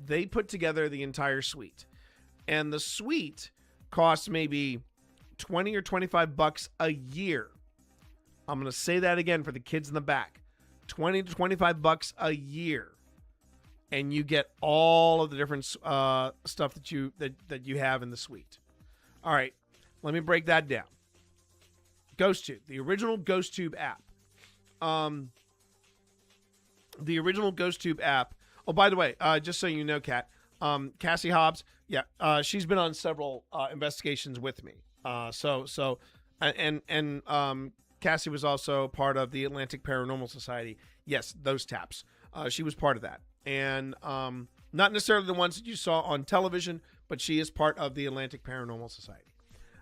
Speaker 12: They put together the entire suite. And the suite costs maybe $20 or $25 a year. I'm going to say that again for the kids in the back. $20 to $25 a year. And you get all of the different stuff that you have in the suite. All right, let me break that down. GhostTube, the original GhostTube app. The original GhostTube app. Oh, by the way, just so you know, Kat, Cassie Hobbs, yeah, she's been on several investigations with me. Cassie was also part of the Atlantic Paranormal Society. Yes, those taps. She was part of that. And not necessarily the ones that you saw on television, but she is part of the Atlantic Paranormal Society.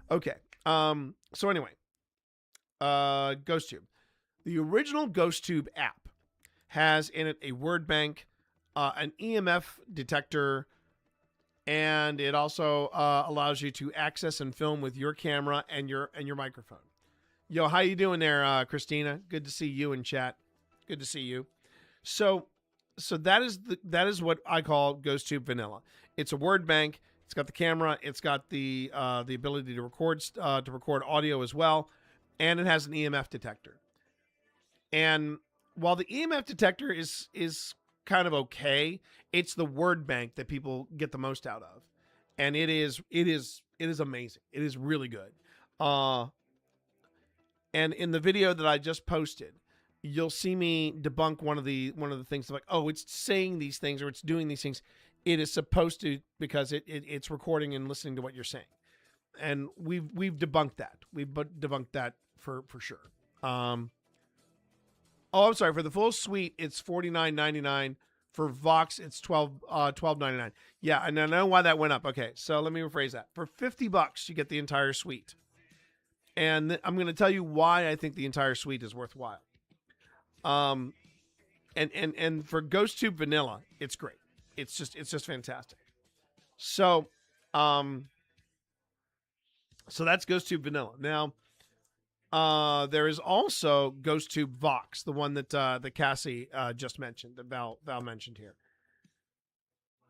Speaker 12: Okay. So anyway, GhostTube. The original GhostTube app has in it a word bank, an EMF detector, and it also allows you to access and film with your camera and your microphone. Yo, how you doing there, Christina? Good to see you in chat. Good to see you. So that is what I call GhostTube Vanilla. It's a word bank. It's got the camera. It's got the ability to record audio as well, and it has an EMF detector. And while the EMF detector is kind of okay, it's the word bank that people get the most out of, and it is amazing. It is really good. And in the video that I just posted, you'll see me debunk one of the things like, oh, it's saying these things or it's doing these things. It is supposed to, because it's recording and listening to what you're saying. And we've debunked that. We've debunked that for sure. I'm sorry. For the full suite, it's $49.99. For Vox, it's $12.99. Yeah, and I know why that went up. Okay, so let me rephrase that. For $50, you get the entire suite. And I'm going to tell you why I think the entire suite is worthwhile. And for GhostTube Vanilla, it's great. It's just fantastic. So that's GhostTube Vanilla. Now, there is also GhostTube Vox, the one that Cassie just mentioned, that Val mentioned here.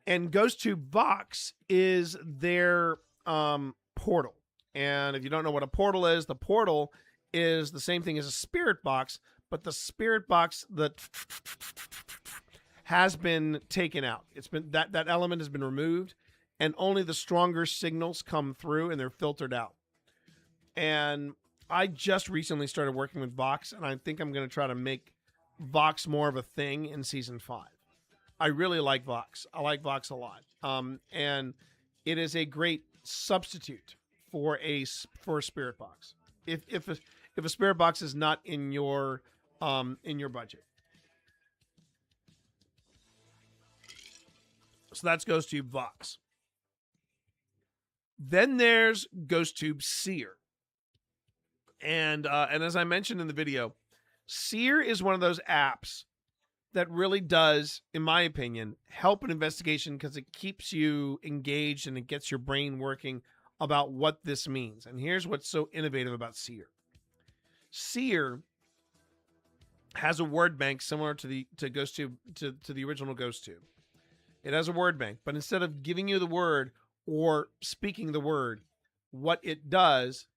Speaker 12: And GhostTube Vox is their portal. And if you don't know what a portal is, the portal is the same thing as a spirit box, but the spirit box that has been taken out. It's been that element has been removed, and only the stronger signals come through, and they're filtered out. And I just recently started working with Vox, and I think I'm going to try to make Vox more of a thing in season 5. I really like Vox. I like Vox a lot. And it is a great substitute for a spirit box. If a spirit box is not in your budget. So that's GhostTube Vox. Then there's GhostTube Seer. And as I mentioned in the video, Seer is one of those apps that really does, in my opinion, help an investigation because it keeps you engaged and it gets your brain working about what this means. And here's what's so innovative about Seer. Seer has a word bank similar to GhostTube, to the original GhostTube. It has a word bank, but instead of giving you the word or speaking the word, what it does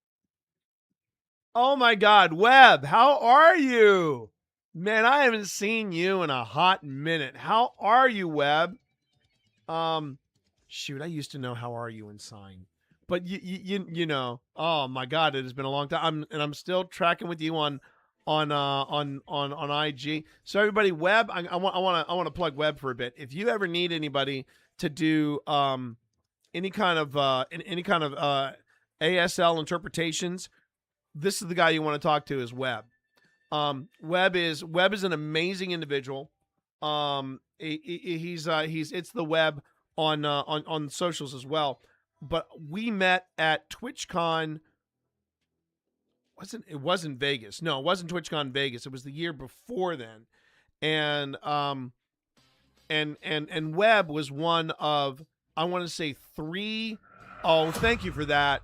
Speaker 12: Oh my God, Webb, how are you? Man, I haven't seen you in a hot minute. How are you, Webb? Shoot, I used to know how are you in sign, but you know. Oh my God, it has been a long time. I'm still tracking with you on IG. So everybody, Webb, I want to plug Webb for a bit. If you ever need anybody to do any kind of ASL interpretations, this is the guy you want to talk to is Webb. Webb is an amazing individual. He's it's the Webb on socials as well. But we met at TwitchCon. It wasn't Vegas. No, it wasn't TwitchCon Vegas. It was the year before then. And Webb was one of, I want to say 3. Oh, thank you for that.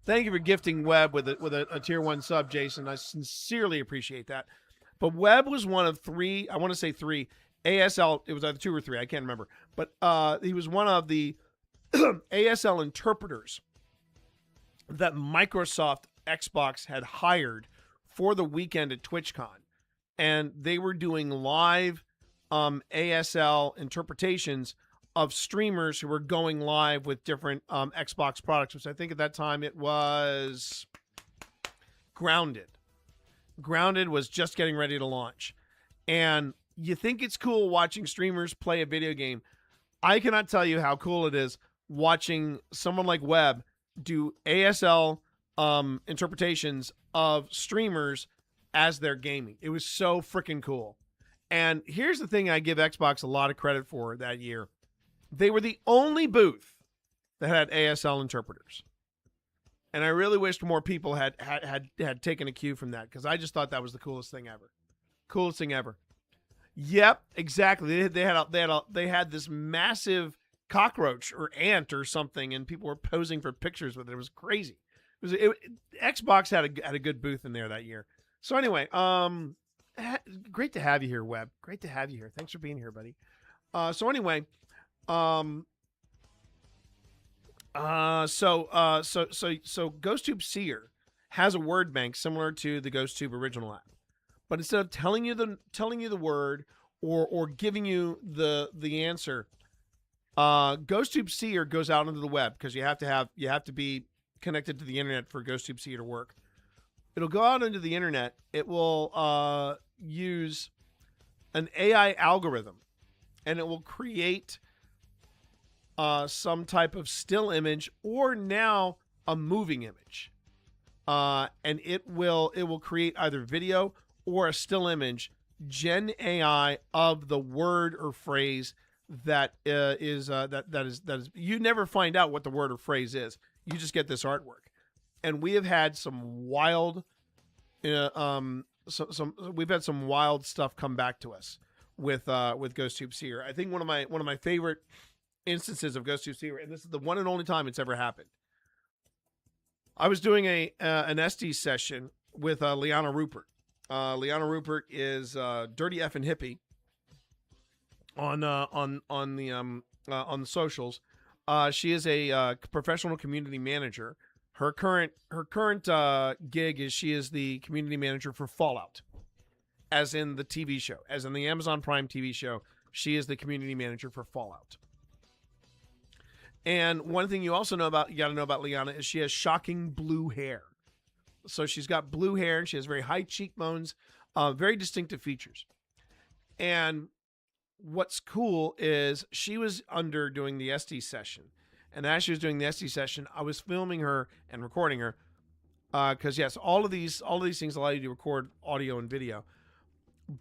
Speaker 12: Thank you for gifting Webb with a tier 1 sub, Jason. I sincerely appreciate that. But Webb was one of 3, I want to say 3 ASL. It was either 2 or 3, I can't remember. But he was one of the ASL interpreters that Microsoft Xbox had hired for the weekend at TwitchCon. And they were doing live ASL interpretations of streamers who were going live with different Xbox products, which I think at that time it was Grounded. Grounded was just getting ready to launch. And you think it's cool watching streamers play a video game. I cannot tell you how cool it is watching someone like Webb do ASL interpretations of streamers as they're gaming. It was so freaking cool. And here's the thing I give Xbox a lot of credit for that year. They were the only booth that had ASL interpreters. And I really wished more people had taken a cue from that, because I just thought that was the coolest thing ever. Coolest thing ever. Yep, exactly. They had this massive cockroach or ant or something, and people were posing for pictures with it. It was crazy. Xbox had a good booth in there that year. So anyway, great to have you here, Webb. Great to have you here. Thanks for being here, buddy. So anyway, so GhostTube Seer has a word bank similar to the GhostTube original app, but instead of telling you the word or giving you the answer, GhostTube Seer goes out into the web, because you have to be connected to the internet for GhostTube Seer to work. It'll go out into the internet. It will use an AI algorithm, and it will create some type of still image, or now a moving image, and it will create either video or a still image, Gen AI, of the word or phrase that is. You never find out what the word or phrase is. You just get this artwork, and we have had some wild, we've had some wild stuff come back to us with GhostTube Seer. I think one of my favorite instances of GhostTube Seer, and this is the one and only time it's ever happened. I was doing an SD session with Liana Rupert. Liana Rupert is Dirty Effing Hippie on the socials. She is a professional community manager. Her current gig is she is the community manager for Fallout, as in the TV show, as in the Amazon Prime TV show. She is the community manager for Fallout. And one thing you got to know about Liana is she has shocking blue hair. So she's got blue hair, and she has very high cheekbones, very distinctive features. And what's cool is she was doing the SD session. And as she was doing the SD session, I was filming her and recording her. Because yes, all of these things allow you to record audio and video.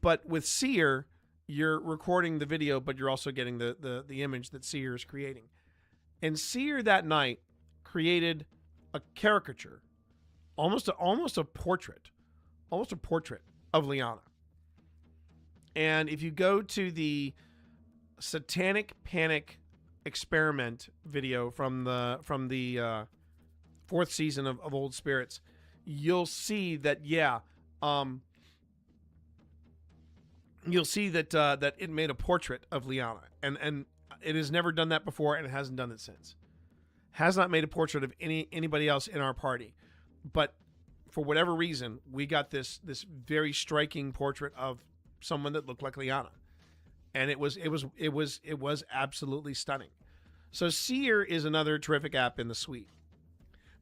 Speaker 12: But with Seer, you're recording the video, but you're also getting the image that Seer is creating. And Seer that night created a caricature, almost a portrait of Liana. And if you go to the Satanic Panic experiment video from the 4th season of Old Spirits, you'll see that you'll see that it made a portrait of Liana, and it has never done that before, and it hasn't done it since. Has not made a portrait of anybody else in our party, but for whatever reason, we got this very striking portrait of someone that looked like Liana, and it was absolutely stunning. So Seer is another terrific app in the suite.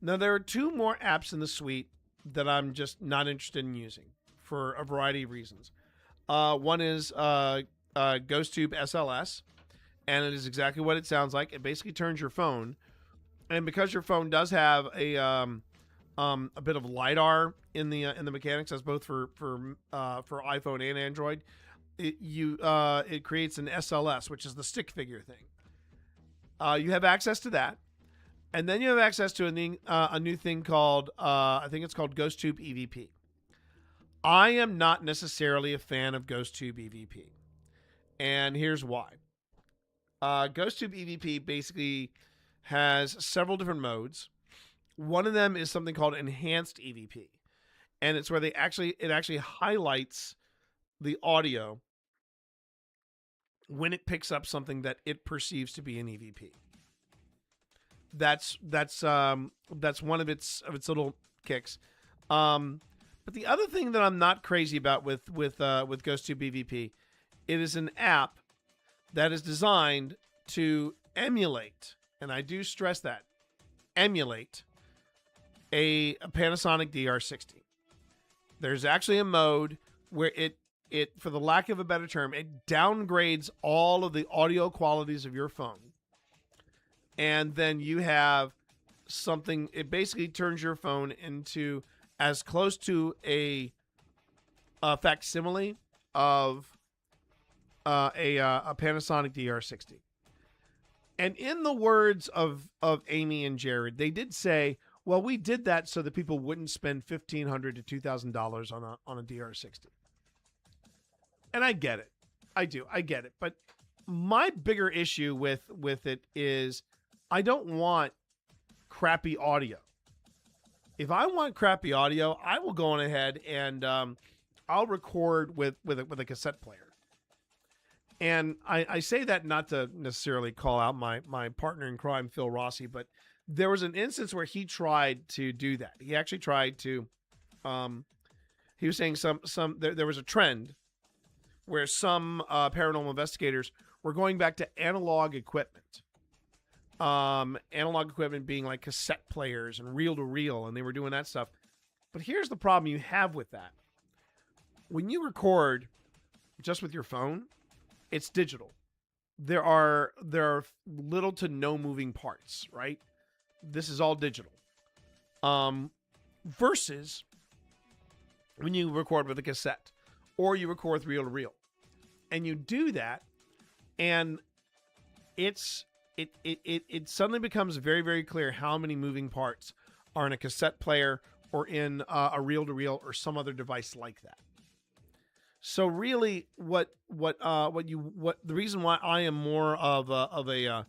Speaker 12: Now there are two more apps in the suite that I'm just not interested in using for a variety of reasons. One is GhostTube SLS, and it is exactly what it sounds like. It basically turns your phone, and because your phone does have a bit of lidar in the mechanics, as both for iPhone and Android, it creates an SLS, which is the stick figure thing. You have access to that, and then you have access to a new thing called I think it's called GhostTube EVP. I am not necessarily a fan of GhostTube EVP, and here's why. GhostTube EVP basically has several different modes. One of them is something called Enhanced EVP, and it's where it actually highlights the audio when it picks up something that it perceives to be an EVP. That's one of its little kicks. But the other thing that I'm not crazy about with GhostTube EVP, it is an app that is designed to emulate, and I do stress that, emulate a Panasonic DR60. There's actually a mode where it, for the lack of a better term, it downgrades all of the audio qualities of your phone. And then you have something, it basically turns your phone into as close to a facsimile of a Panasonic DR60. And in the words of Amy and Jared, they did say, well, we did that so that people wouldn't spend $1,500 to $2,000 on a DR60. And I get it. I do. I get it. But my bigger issue with it is I don't want crappy audio. If I want crappy audio, I will go on ahead and I'll record with a cassette player. And I say that not to necessarily call out my partner in crime, Phil Rossi, but there was an instance where he tried to do that. He actually tried to, he was saying there was a trend where some paranormal investigators were going back to analog equipment. Analog equipment being like cassette players and reel-to-reel, and they were doing that stuff. But here's the problem you have with that. When you record just with your phone, it's digital. There are little to no moving parts, right? This is all digital. Versus when you record with a cassette or you record with reel-to-reel. And you do that, and it suddenly becomes very, very clear how many moving parts are in a cassette player or in a reel-to-reel or some other device like that. So really, what the reason why I am more of a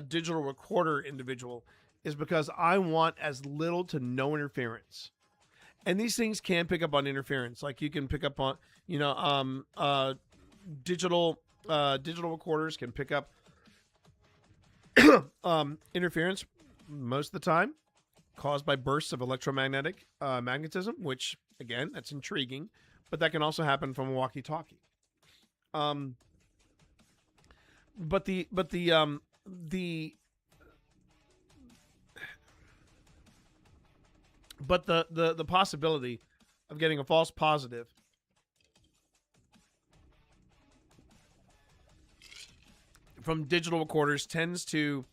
Speaker 12: digital recorder individual is because I want as little to no interference. And these things can pick up on interference. Like you can pick up on, digital recorders can pick up interference most of the time caused by bursts of electromagnetic magnetism, which again, that's intriguing, but that can also happen from a walkie-talkie. But the possibility of getting a false positive from digital recorders tends to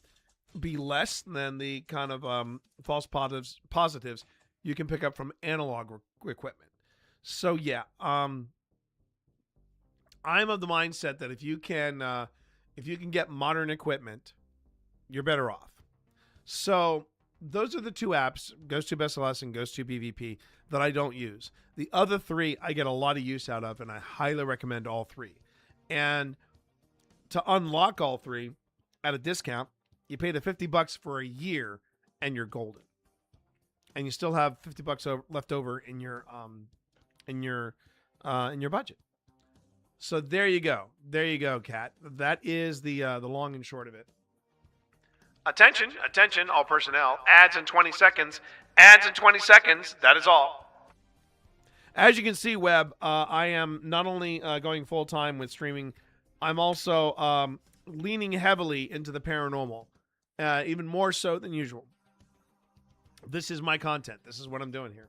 Speaker 12: be less than the kind of false positives you can pick up from analog equipment. So yeah, I'm of the mindset that if you can get modern equipment, you're better off. So those are the two apps, GhostTube SLS and GhostTube EVP, that I don't use. The other three I get a lot of use out of, and I highly recommend all three. And to unlock all three at a discount, you pay the $50 for a year, and you're golden. And you still have $50 left over in your budget. So there you go. There you go, Kat. That is the long and short of it. Attention, all personnel. Ads in 20 seconds. Ads in 20 seconds. That is all. As you can see, Webb, I am not only going full time with streaming, I'm also leaning heavily into the paranormal, even more so than usual. This is my content. This is what I'm doing here.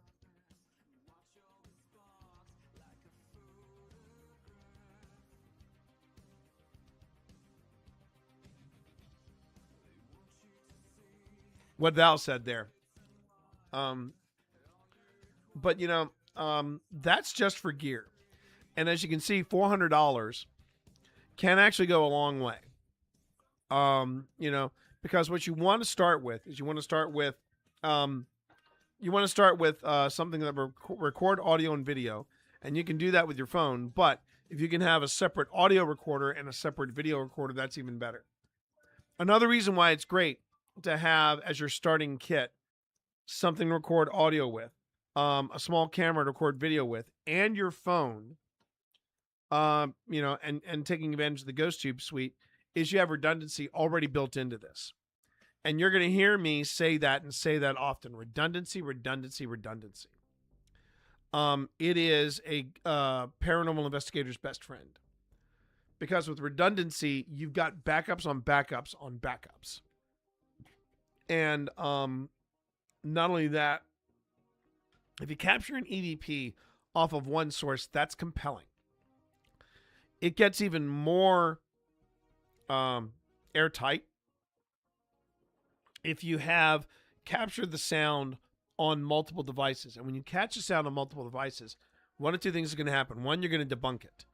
Speaker 12: What Val said there. But you know, that's just for gear. And as you can see, $400 can actually go a long way. You know, because what you want to start with is you want to start with something that record audio and video, and you can do that with your phone. But if you can have a separate audio recorder and a separate video recorder, that's even better. Another reason why it's great to have as your starting kit something to record audio with, a small camera to record video with, and your phone, you know, and taking advantage of the Ghost Tube suite, is you have redundancy already built into this. And you're going to hear me say that and say that often. Redundancy, redundancy, redundancy. It is a paranormal investigator's best friend. Because with redundancy, you've got backups on backups on backups. And not only that, if you capture an EVP off of one source, that's compelling. It gets even more airtight if you have captured the sound on multiple devices. And when you catch the sound on multiple devices, one of two things is going to happen. One, you're going to debunk it.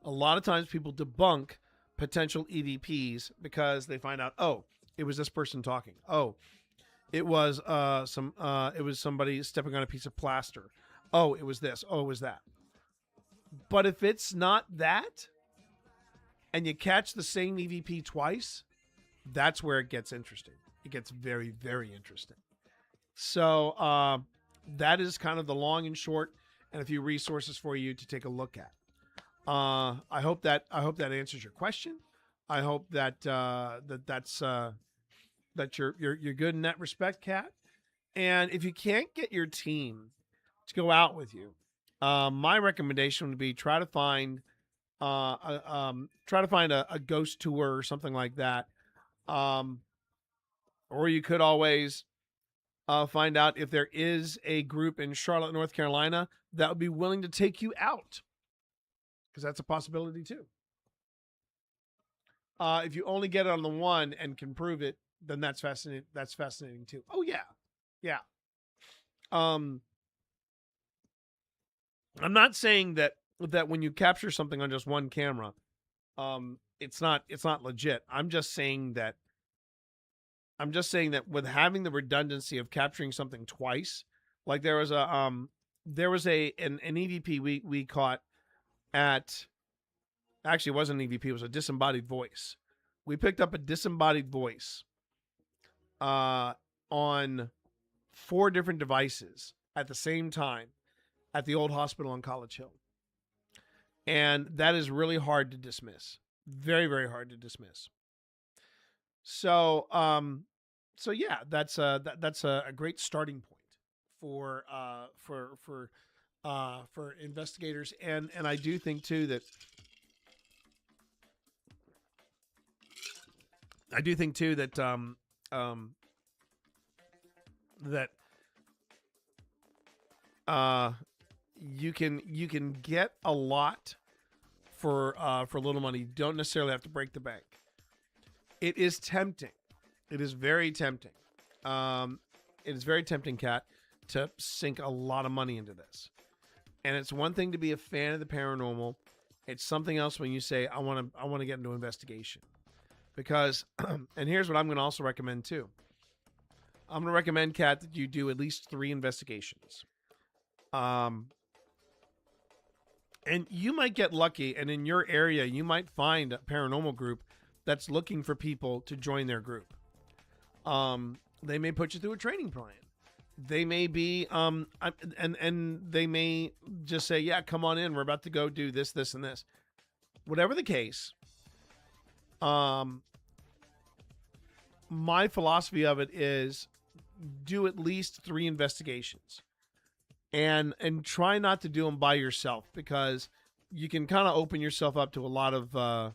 Speaker 12: A lot of times people debunk potential EVPs because they find out, oh, it was this person talking. Oh, it was somebody stepping on a piece of plaster. Oh, it was this. Oh, it was that. But if it's not that, and you catch the same EVP twice, that's where it gets interesting. It gets very, very interesting. So that is kind of the long and short, and a few resources for you to take a look at. I hope that answers your question. I hope that you're good in that respect, Kat. And if you can't get your team to go out with you, my recommendation would be try to find a ghost tour or something like that. Or you could always find out if there is a group in Charlotte, North Carolina that would be willing to take you out, because that's a possibility too. If you only get it on the one and can prove it, then that's fascinating. That's fascinating too. Oh yeah, yeah. I'm not saying that when you capture something on just one camera, it's not legit. I'm just saying that with having the redundancy of capturing something twice, like there was an EVP we caught at, actually it wasn't an EVP, it was a disembodied voice. We picked up a disembodied voice on 4 different devices at the same time at the old hospital on College Hill. And that is really hard to dismiss. Very, very hard to dismiss. So yeah, that's a great starting point for investigators, and I do think too that you can get a lot for little money. You don't necessarily have to break the bank. It is tempting. It is very tempting. It is very tempting, Kat, to sink a lot of money into this. And it's one thing to be a fan of the paranormal. It's something else when you say, I want to get into investigation. Because, and here's what I'm going to also recommend too. I'm going to recommend, Kat, that you do at least 3 investigations. And you might get lucky, and in your area, you might find a paranormal group that's looking for people to join their group. They may put you through a training plan. They may be, and they may just say, yeah, come on in. We're about to go do this, this, and this. Whatever the case, my philosophy of it is do at least 3 investigations. and try not to do them by yourself, because you can kind of open yourself up to a lot of a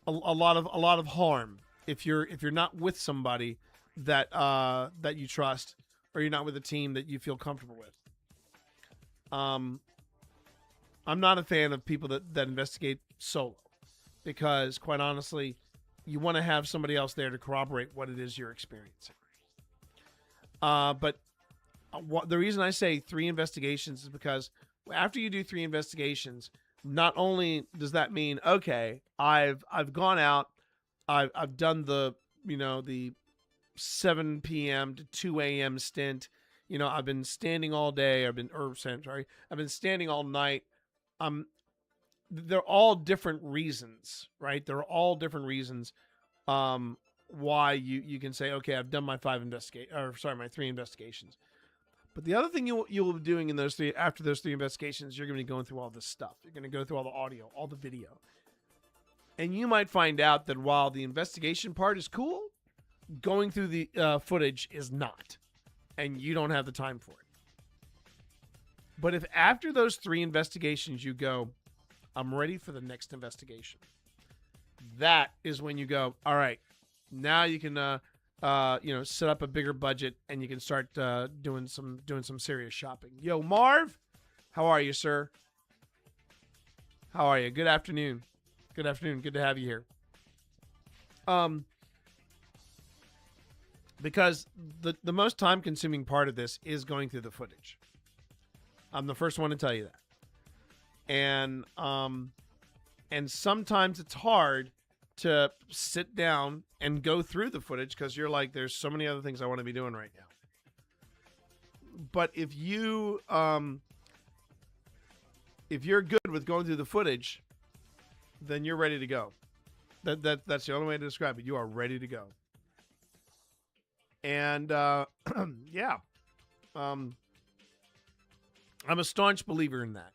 Speaker 12: lot of harm if you're not with somebody that that you trust, or you're not with a team that you feel comfortable with. I'm not a fan of people that investigate solo, because quite honestly, you want to have somebody else there to corroborate what it is you're experiencing. But the reason I say 3 investigations is because after you do 3 investigations, not only does that mean, okay, I've gone out, I've done the the 7 p.m. to 2 a.m. stint. I've been standing all day. I've been standing all night. They're all different reasons, right? They're all different reasons why you can say, okay, I've done my 3 investigations. But the other thing you'll be doing in those 3, after those 3 investigations, you're going to be going through all this stuff. You're going to go through all the audio, all the video. And you might find out that while the investigation part is cool, going through the footage is not. And you don't have the time for it. But if after those 3 investigations you go, I'm ready for the next investigation, that is when you go, all right, now you can set up a bigger budget, and you can start doing some serious shopping. Yo, Marv, how are you, sir? How are you? Good afternoon. Good afternoon. Good to have you here. Because the most time consuming part of this is going through the footage. I'm the first one to tell you that. And sometimes it's hard to sit down and go through the footage, because you're like, there's so many other things I want to be doing right now. But if you're good with going through the footage, then you're ready to go. That's the only way to describe it. You are ready to go. And yeah, I'm a staunch believer in that.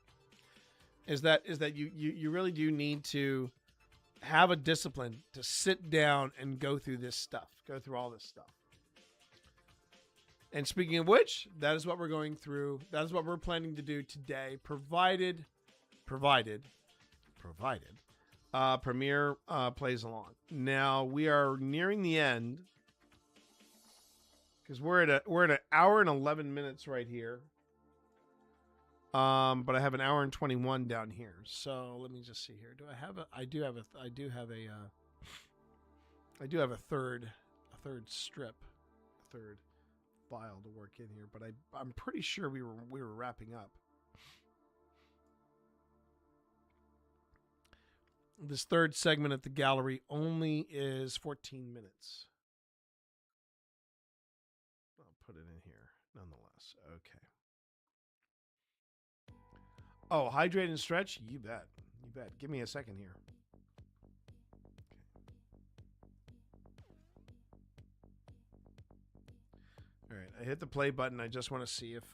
Speaker 12: Is that you really do need to have a discipline to sit down and go through this stuff, go through all this stuff. And speaking of which, that is what we're going through. That is what we're planning to do today, provided Premiere plays along. Now we are nearing the end, because we're at an hour and 11 minutes right here. But I have an hour and 21 down here. So let me just see here. I do have a third file to work in here, but I'm pretty sure we were wrapping up. This third segment at the gallery only is 14 minutes. I'll put it in here nonetheless. Okay. Oh, hydrate and stretch? You bet. You bet. Give me a second here. All right, I hit the play button. I just want to see if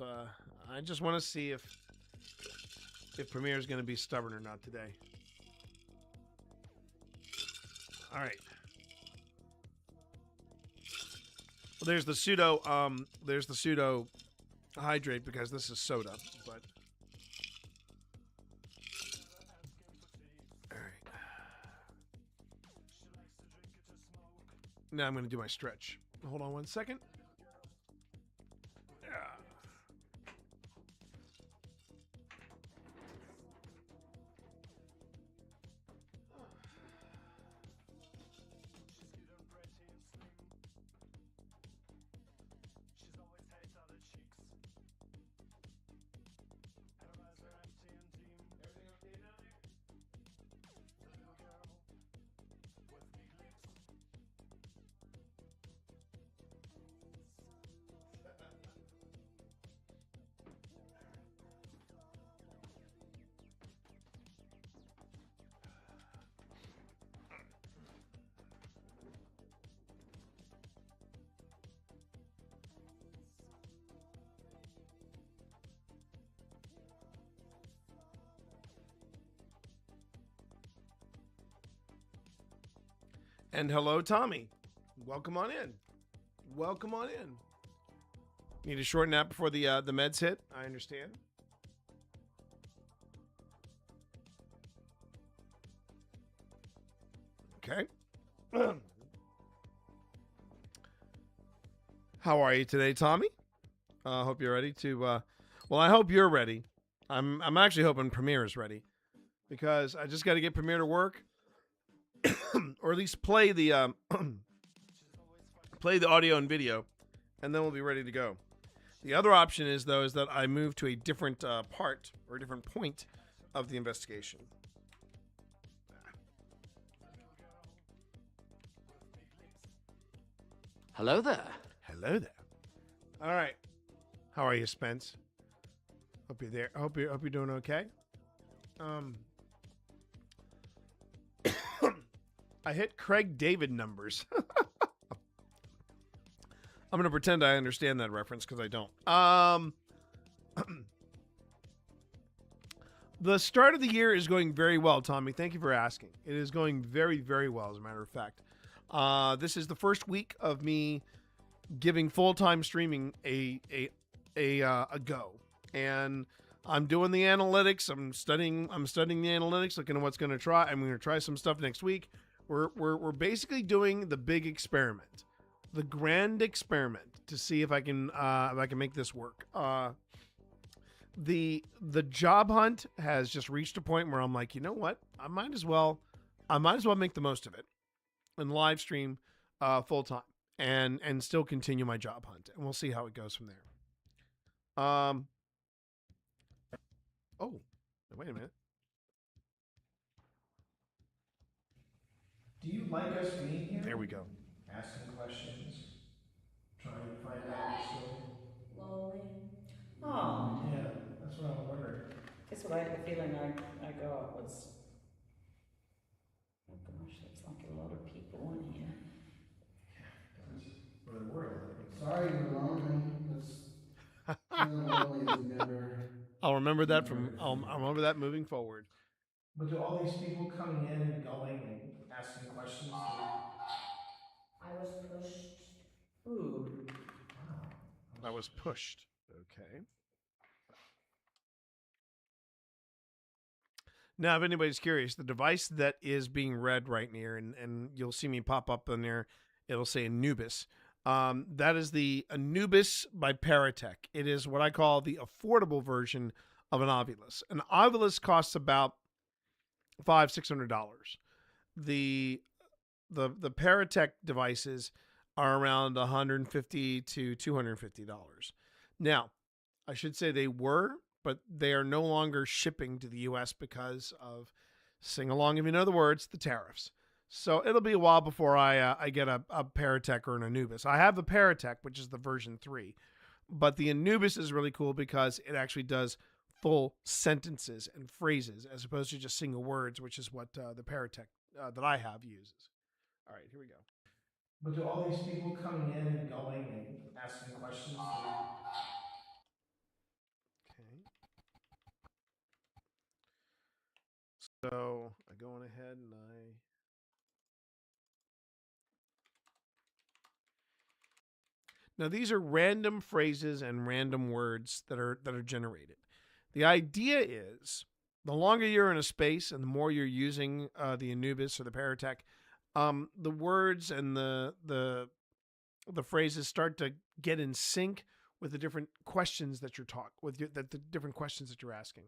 Speaker 12: Premiere is going to be stubborn or not today. All right. Well, there's the pseudo hydrate, because this is soda, but all right. Now I'm going to do my stretch. Hold on one second. And hello, Tommy. Welcome on in. Welcome on in. Need a short nap before the meds hit. I understand. Okay. How are you today, Tommy? Hope you're ready to. Well, I hope you're ready. I'm actually hoping Premiere is ready, because I just got to get Premiere to work, or at least play the play the audio and video, and then we'll be ready to go. The other option is that I move to a different part or a different point of the investigation.
Speaker 13: Hello there.
Speaker 12: Hello there. All right. How are you, Spence? Hope you're there. Hope you're doing okay. I hit Craig David numbers. I'm gonna pretend I understand that reference because I don't. The start of the year is going very well, Tommy. Thank you for asking. It is going very, very well, as a matter of fact. This is the first week of me giving full-time streaming a go, and I'm doing the analytics. I'm studying the analytics, looking at what's going to try. I'm going to try some stuff next week. We're basically doing the big experiment, the grand experiment, to see if I can make this work. The job hunt has just reached a point where I'm like, you know what? I might as well make the most of it and live stream full time and still continue my job hunt, and we'll see how it goes from there. Oh, wait a minute.
Speaker 1: Do you like us being here?
Speaker 12: There we go.
Speaker 1: Asking questions, trying to find out the story.
Speaker 14: Lonely. Oh,
Speaker 1: Yeah, that's what I was wondering.
Speaker 14: guess what the feeling I got was, oh gosh, there's like a lot of people in here.
Speaker 1: Or the world.
Speaker 4: Sorry you're alone, honey. That's feeling lonely is never.
Speaker 12: I'll remember that I'll remember that moving forward.
Speaker 1: But do all these people coming in and going and asking questions?
Speaker 14: I was pushed. Ooh.
Speaker 12: I was pushed. Okay. Now, if anybody's curious, the device that is being read right near, and you'll see me pop up in there, it'll say Anubis. That is the Anubis by Paratech. It is what I call the affordable version of an Ovilus. An Ovilus costs about $500-$600. The Paratech devices are around $150 to $250. Now, I should say they were, but they are no longer shipping to the U.S. because of, sing along if you know the words, the tariffs. So it'll be a while before I get a Paratech or an Anubis. I have the Paratech, which is the version 3, but the Anubis is really cool because it actually does full sentences and phrases as opposed to just single words, which is what the Paratech that I have uses. All right, here we go.
Speaker 1: But do all these people coming in and going and asking questions?
Speaker 12: Okay. So I go on ahead and now these are random phrases and random words that are generated. The idea is the longer you're in a space and the more you're using the Anubis or the Paratech, the words and the phrases start to get in sync with the different questions that you're the different questions that you're asking.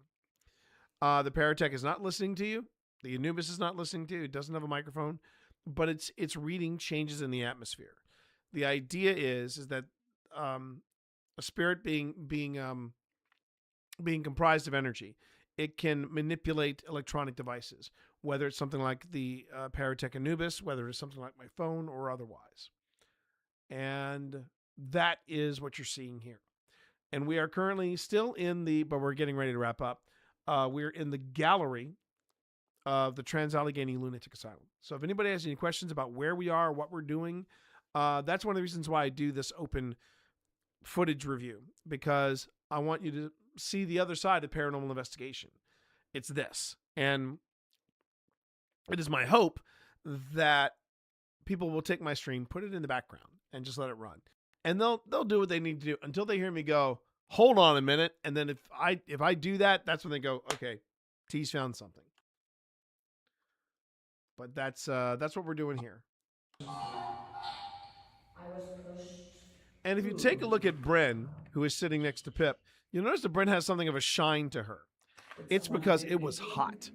Speaker 12: The Paratech is not listening to you. The Anubis is not listening to you. It doesn't have a microphone, but it's reading changes in the atmosphere. The idea is that a spirit being comprised of energy, it can manipulate electronic devices, whether it's something like the Paratech Anubis, whether it's something like my phone or otherwise. And that is what you're seeing here. And we are currently still but we're getting ready to wrap up. We're in the gallery of the Trans-Allegheny Lunatic Asylum. So if anybody has any questions about where we are, what we're doing, that's one of the reasons why I do this open footage review, because I want you to see the other side of paranormal investigation. It's this. And it is my hope that people will take my stream, put it in the background, and just let it run. and they'll do what they need to do until they hear me go, hold on a minute, and then if I do that, that's when they go, okay, T's found something. But that's what we're doing here.
Speaker 14: I was pushed.
Speaker 12: And if you take a look at Bryn, who is sitting next to Pip, you'll notice that Bryn has something of a shine to her. It's because it was hot.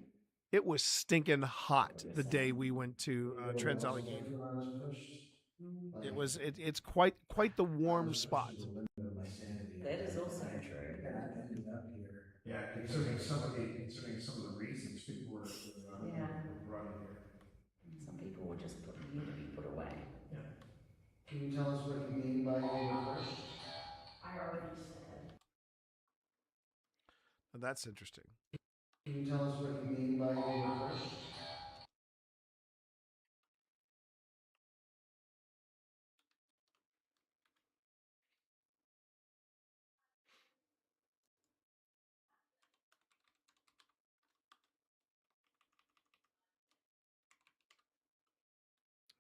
Speaker 12: It was stinking hot the day we went to Trans-Allegheny. It's quite the warm spot.
Speaker 14: That is also true.
Speaker 3: Yeah, considering some of the reasons people were
Speaker 14: Yeah.
Speaker 3: brought in here.
Speaker 14: Some people were just put here to be put away.
Speaker 3: Yeah.
Speaker 4: Can you tell us what you mean by you were pushed?
Speaker 14: I already said.
Speaker 12: Now that's interesting.
Speaker 4: Can you tell us what you mean by you were pushed?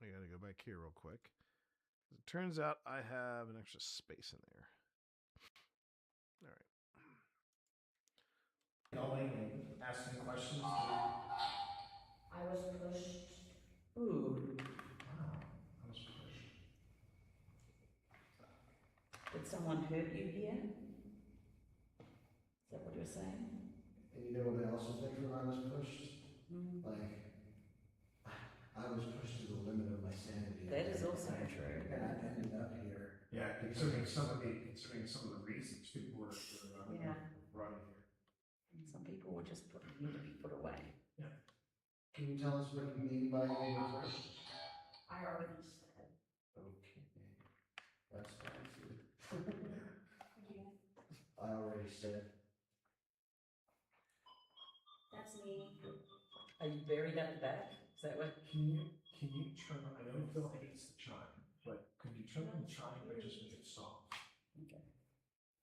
Speaker 12: I got to go back here real quick. It turns out I have an extra space in there. All right.
Speaker 3: Asking questions.
Speaker 14: I was pushed. Ooh.
Speaker 3: Wow, I was pushed.
Speaker 14: Did someone hurt you here? Is that what you're saying?
Speaker 4: And you know what I also think when I was pushed?
Speaker 14: Mm.
Speaker 4: Like, I was pushed to the limit of my sanity.
Speaker 14: That is also true.
Speaker 4: And I ended up here.
Speaker 3: Yeah, considering some of the reasons people were
Speaker 14: Yeah.
Speaker 3: brought in here.
Speaker 14: Some people were just put here to be put away.
Speaker 3: Yeah.
Speaker 4: Can you tell us what you mean by you were pushed?
Speaker 14: I already said.
Speaker 4: Okay. That's fine. I already said.
Speaker 14: That's me. Are you buried at the back? Is that what?
Speaker 3: Can you turn? I know Phil hates the chime, but could you turn on the chime or just make it soft?
Speaker 14: Okay.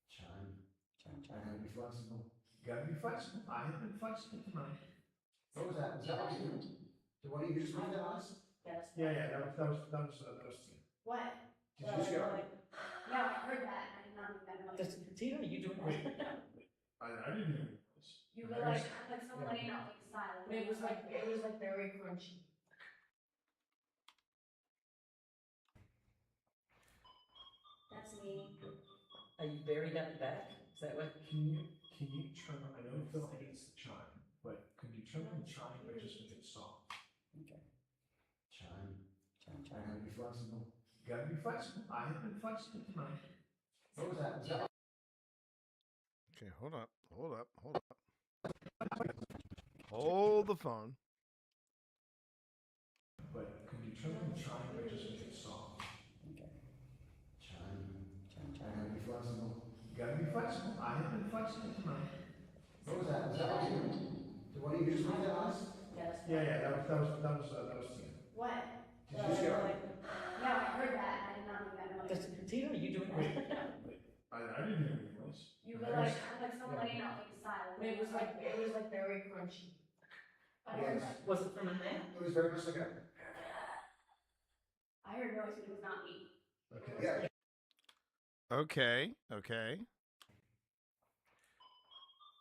Speaker 4: Chime.
Speaker 14: Chime,
Speaker 4: I gotta
Speaker 14: chime.
Speaker 4: be flexible.
Speaker 3: You gotta be flexible. I have been flexible tonight.
Speaker 4: What was that? Was that what you? Did one of you just make that noise?
Speaker 14: That's
Speaker 3: Yeah, that was Tina.
Speaker 2: What?
Speaker 4: Did you just go?
Speaker 2: Yeah, I heard that. I did not make that noise.
Speaker 14: Tina, you doing
Speaker 3: Wait. I didn't hear any noise.
Speaker 2: You were like someone ate out like silent.
Speaker 6: It was like very crunchy.
Speaker 2: That's me.
Speaker 14: Are you buried at the back? Is that what?
Speaker 3: Can you turn? I know Phil hates the chime, but could you turn on the chime or just make it soft?
Speaker 14: Okay.
Speaker 4: Chime.
Speaker 14: Chime,
Speaker 4: I
Speaker 14: chime.
Speaker 4: gotta be flexible.
Speaker 3: You gotta be flexible. I have been flexible tonight.
Speaker 4: What was that? Was that?
Speaker 12: Okay, hold up. Hold the phone.
Speaker 3: But could you turn on the chime or just make it soft?
Speaker 14: Okay.
Speaker 4: Chime.
Speaker 14: Chime,
Speaker 4: I
Speaker 14: chime.
Speaker 4: gotta be flexible.
Speaker 3: You gotta be flexible. I have been flexible tonight.
Speaker 4: What was that? Was that what you? Did one of you just make that noise?
Speaker 2: That's
Speaker 3: Yeah, that was Tina.
Speaker 2: What?
Speaker 4: Did you just go?
Speaker 2: Yeah, I heard that. I did not make that noise.
Speaker 14: Tina, you doing
Speaker 3: I didn't hear any noise.
Speaker 2: You were like someone ate out like silent.
Speaker 6: It was like very crunchy.
Speaker 2: I heard that.
Speaker 14: Was it from in there?
Speaker 4: It was very much like a.
Speaker 2: I heard noise, but it was not me.
Speaker 4: Okay. Yeah.
Speaker 12: Okay.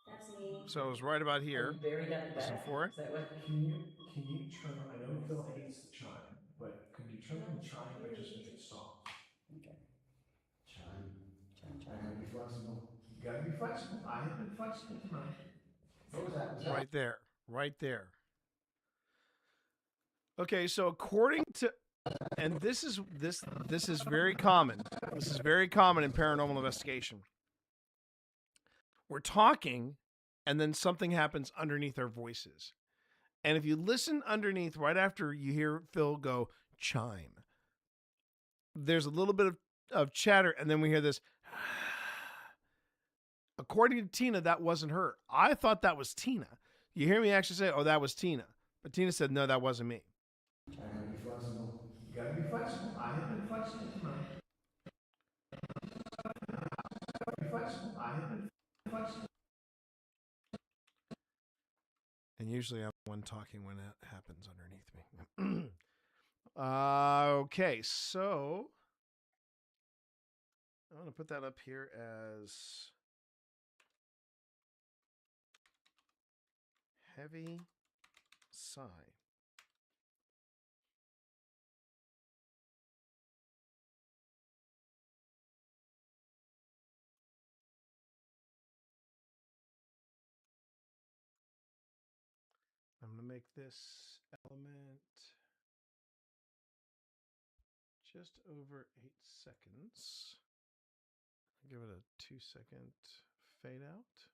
Speaker 2: That's me.
Speaker 12: So it was right about here.
Speaker 14: Are you buried at the
Speaker 12: Listen
Speaker 14: back?
Speaker 12: for it.
Speaker 14: Is that what?
Speaker 3: Can you turn? I know Phil hates the chime, but could you turn on the chime or just make it soft?
Speaker 14: Okay.
Speaker 4: Chime.
Speaker 14: Chime,
Speaker 4: I
Speaker 14: chime.
Speaker 4: gotta be flexible.
Speaker 3: You gotta be flexible. I have been flexible tonight.
Speaker 4: What was that? Was that?
Speaker 12: Right there. Okay, so according to, and this is very common. This is very common in paranormal investigation. We're talking, and then something happens underneath our voices. And if you listen underneath, right after you hear Phil go chime, there's a little bit of chatter, and then we hear this. According to Tina, that wasn't her. I thought that was Tina. You hear me actually say, oh, that was Tina. But Tina said, no, that wasn't me.
Speaker 4: I gotta be flexible.
Speaker 3: You gotta be flexible. I have been flexible tonight. Flexible. I have been flexible.
Speaker 12: And usually I'm one talking when that happens underneath me. Okay, so I'm going to put that up here as heavy sigh. I'm going to make this element just over 8 seconds. Give it a 2-second fade out.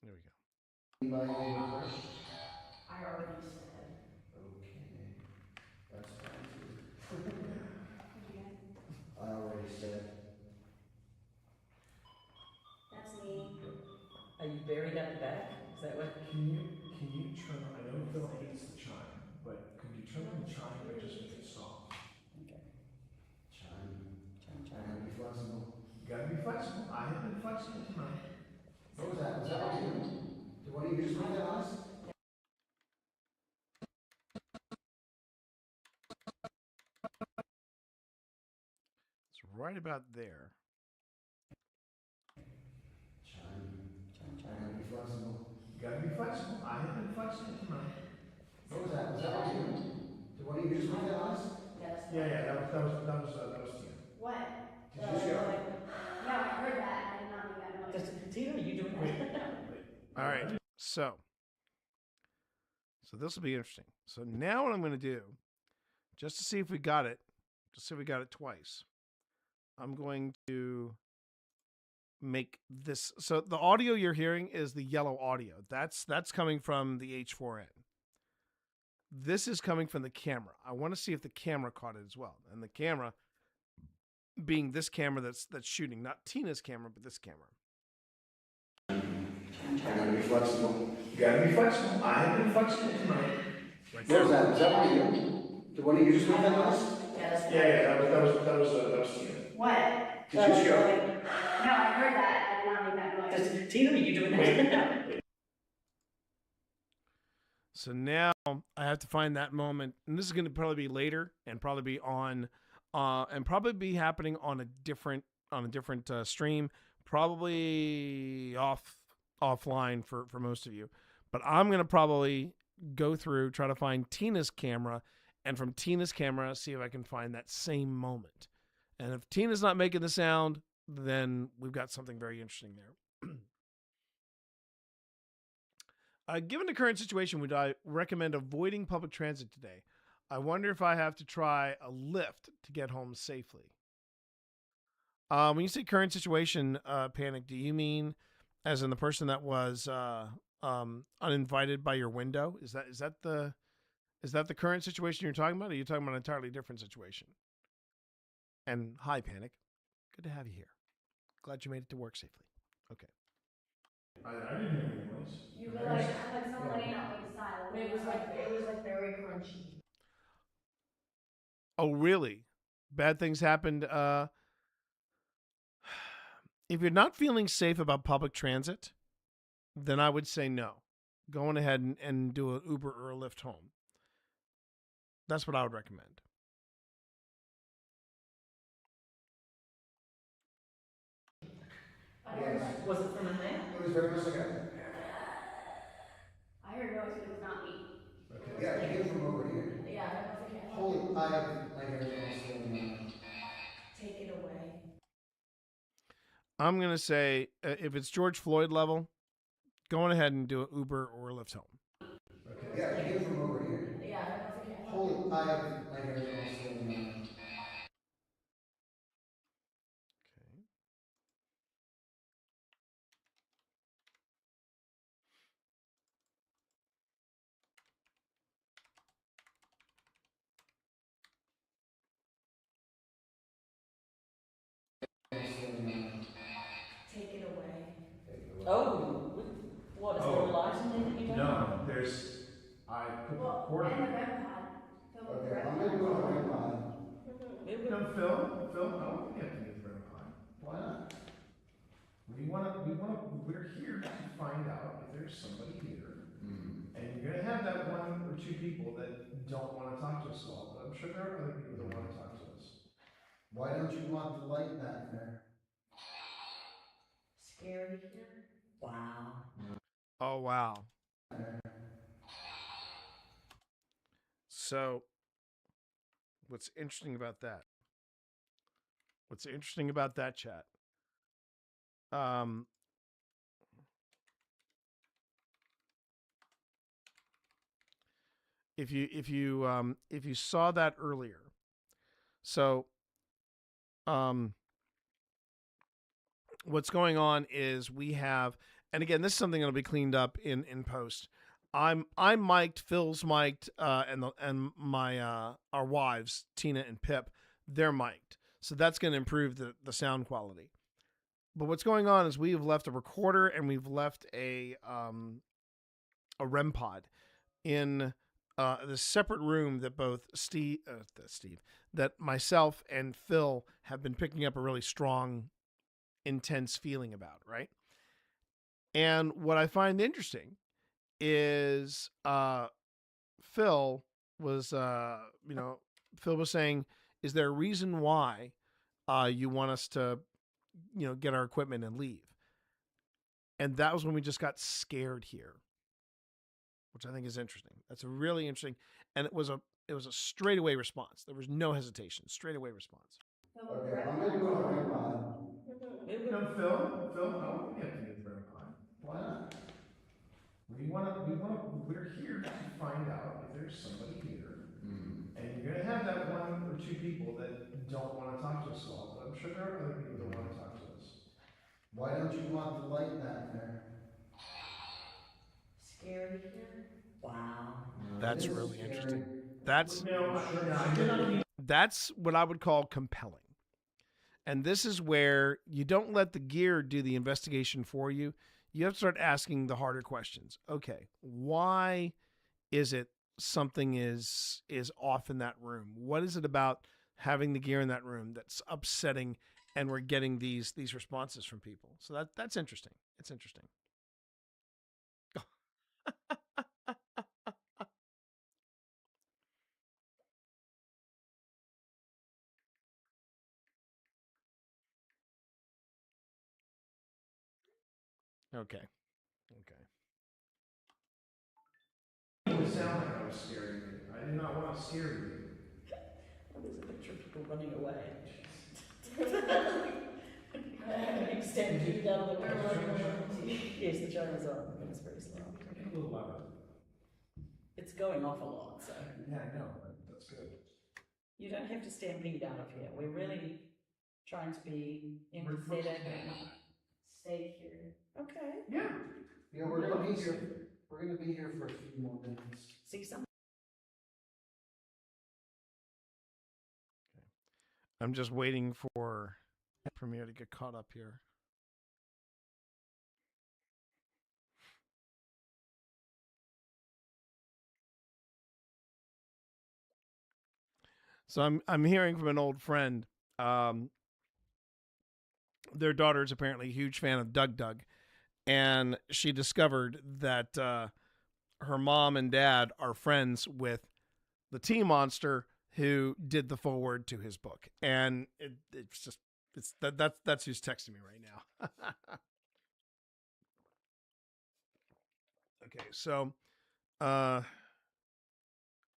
Speaker 12: There we go.
Speaker 4: Anybody any questions?
Speaker 6: I already said.
Speaker 4: Okay. That's fine too. I already said.
Speaker 2: That's me.
Speaker 14: Are you buried at the back? Is that what?
Speaker 1: Can you turn, I know Phil hates the chime, but could you turn on the chime but just make it soft?
Speaker 14: Okay.
Speaker 4: Chime.
Speaker 14: Chime,
Speaker 4: Gotta
Speaker 14: chime.
Speaker 4: be flexible.
Speaker 1: You gotta be flexible. I have been flexible tonight.
Speaker 4: What was that? Was that what you did? Did one of you just make that noise?
Speaker 12: It's right about there.
Speaker 4: Chime.
Speaker 14: Chime,
Speaker 4: Gotta
Speaker 14: chime.
Speaker 4: be flexible.
Speaker 1: You gotta be flexible. I have been flexible tonight.
Speaker 4: What was that? Was that what you did? Did one of you just make that noise?
Speaker 1: Yeah, that was Tina.
Speaker 2: What?
Speaker 4: Did you just go?
Speaker 2: No, I heard that. I did not make that noise.
Speaker 14: Tina, are you doing that?
Speaker 12: All right. So this will be interesting. So now what I'm going to do, just to see if we got it, twice, I'm going to make this. So the audio you're hearing is the yellow audio. That's coming from the H4n. This is coming from the camera. I want to see if the camera caught it as well. And the camera being this camera that's shooting, not Tina's camera, but this camera.
Speaker 4: Gotta be flexible.
Speaker 1: You gotta be flexible. I have been flexible tonight.
Speaker 12: Right
Speaker 4: What was that? Was that what you did? Did one of you just make that noise?
Speaker 1: Yeah, that was Tina.
Speaker 2: What?
Speaker 4: Did you just go?
Speaker 2: No, I heard that. I did not make that noise.
Speaker 14: Tina, are you doing that?
Speaker 12: So now I have to find that moment, and this is going to probably be later, and probably be on, and probably be happening on a different stream, probably offline for most of you. But I'm going to probably go through, try to find Tina's camera, and from Tina's camera, see if I can find that same moment. And if Tina's not making the sound, then we've got something very interesting there. Given the current situation, would I recommend avoiding public transit today? I wonder if I have to try a Lyft to get home safely. When you say current situation, Panic, do you mean as in the person that was uninvited by your window? Is that the current situation you're talking about? Or are you talking about an entirely different situation? And hi, Panic. Good to have you here. Glad you made it to work safely. Okay.
Speaker 1: I didn't hear any noise.
Speaker 2: You feel like somebody not like silent.
Speaker 6: It was like very crunchy.
Speaker 12: Oh, really? Bad things happened. If you're not feeling safe about public transit, then I would say no. Go on ahead and do an Uber or a Lyft home. That's what I would recommend.
Speaker 4: Yes.
Speaker 14: Was it from in there?
Speaker 4: It was very much like that.
Speaker 2: I heard noise, but it was not me.
Speaker 4: Yeah, it came from over here.
Speaker 6: Yeah, I don't know if I can.
Speaker 4: Holy, I have my hair all swollen.
Speaker 6: Take it away.
Speaker 12: I'm going to say if it's George Floyd level, go on ahead and do an Uber or a Lyft home.
Speaker 4: Yeah, it came from over here.
Speaker 6: Yeah, I don't know if I can.
Speaker 4: Holy, I have my hair all swollen.
Speaker 6: Take it away.
Speaker 14: Oh, what is there a light in there that you don't know?
Speaker 1: No, I put the
Speaker 2: Well,
Speaker 1: cord
Speaker 2: and the
Speaker 1: in.
Speaker 2: REM pod. Phil
Speaker 1: Phil, I don't think you have to get very high. Why not? We're here to find out if there's somebody here. And you're gonna have that one or two people that don't want to talk to us all, but I'm sure there are other people that want to talk to us.
Speaker 4: Why don't you want the light back there?
Speaker 6: Scary here?
Speaker 14: Wow.
Speaker 12: Oh wow. So, what's interesting about that? What's interesting about that, chat? If you saw that earlier, so what's going on is we have, and again, this is something that'll be cleaned up in post. I'm mic'd, Phil's mic'd, and my our wives, Tina and Pip, they're mic'd. So that's going to improve the sound quality. But what's going on is we have left a recorder and we've left a REM pod in the separate room that both that myself and Phil have been picking up a really strong, intense feeling about, right? And what I find interesting is Phil was Phil was saying, is there a reason why you want us to get our equipment and leave? And that was when we just got scared here, which I think is interesting. That's a really interesting, and it was a straightaway response. There was no hesitation, straightaway response.
Speaker 4: Okay, I'm gonna go to REM pod.
Speaker 1: No, Phil, I don't think you have to get very high. Why not? We're here to find out if there's somebody here. And you're gonna have that one or two people that don't want to talk to us all, but I'm sure there are other people that want to talk to us.
Speaker 4: Why don't you want the light back there?
Speaker 6: Scary here?
Speaker 14: Wow.
Speaker 12: That's really interesting. That's
Speaker 1: No,
Speaker 12: that's what I would call compelling. And this is where you don't let the gear do the investigation for you. You have to start asking the harder questions. Okay, why is it something is off in that room? What is it about having the gear in that room that's upsetting, and we're getting these responses from people? So that's interesting. It's interesting. Okay.
Speaker 1: it would sound like I was scaring you. I did not want to scare you.
Speaker 14: There's a picture of people running away. Stampede out of the window. Yes, the china's on, but it's very slow.
Speaker 1: A little louder.
Speaker 14: It's going off a lot, so.
Speaker 1: Yeah, I know. That's good.
Speaker 14: You don't have to stampede out of here. We're really trying to be empathetic and stay here. Okay.
Speaker 1: Yeah.
Speaker 4: Yeah, we're gonna be here. We're gonna be here for a few more minutes.
Speaker 14: See some.
Speaker 12: I'm just waiting for Premiere to get caught up here. So I'm hearing from an old friend. Their daughter is apparently a huge fan of Doug, and she discovered that her mom and dad are friends with the tea monster who did the foreword to his book, and that's who's texting me right now. Okay, so let's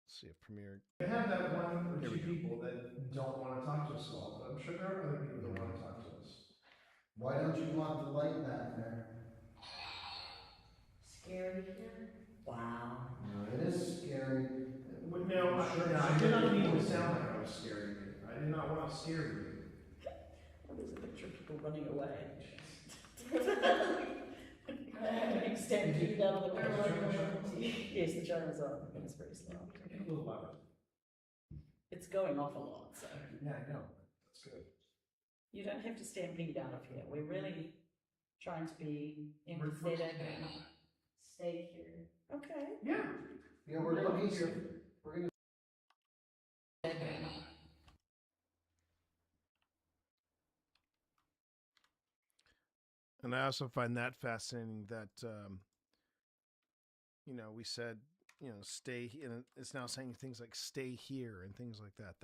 Speaker 12: see if Premiere.
Speaker 1: You have that one or two people that don't want to talk to us all, but I'm sure there are other people that want to talk to us.
Speaker 4: Why don't you want the light back there?
Speaker 6: Scary here?
Speaker 14: Wow.
Speaker 4: It is scary.
Speaker 1: No, I did not mean to sound like I was scaring you. I did not want to scare you.
Speaker 14: There's a picture of people running away. Stampede out of the window. Yes, the china's on, but it's very slow.
Speaker 1: A little louder.
Speaker 14: It's going off a lot, so.
Speaker 1: Yeah, I know. That's good.
Speaker 14: You don't have to stampede out of here. We're really trying to be empathetic and stay here. Okay.
Speaker 1: Yeah.
Speaker 4: Yeah, we're gonna be here. We're gonna.
Speaker 12: And I also find that fascinating that, we said, stay, and it's now saying things like stay here and things like that.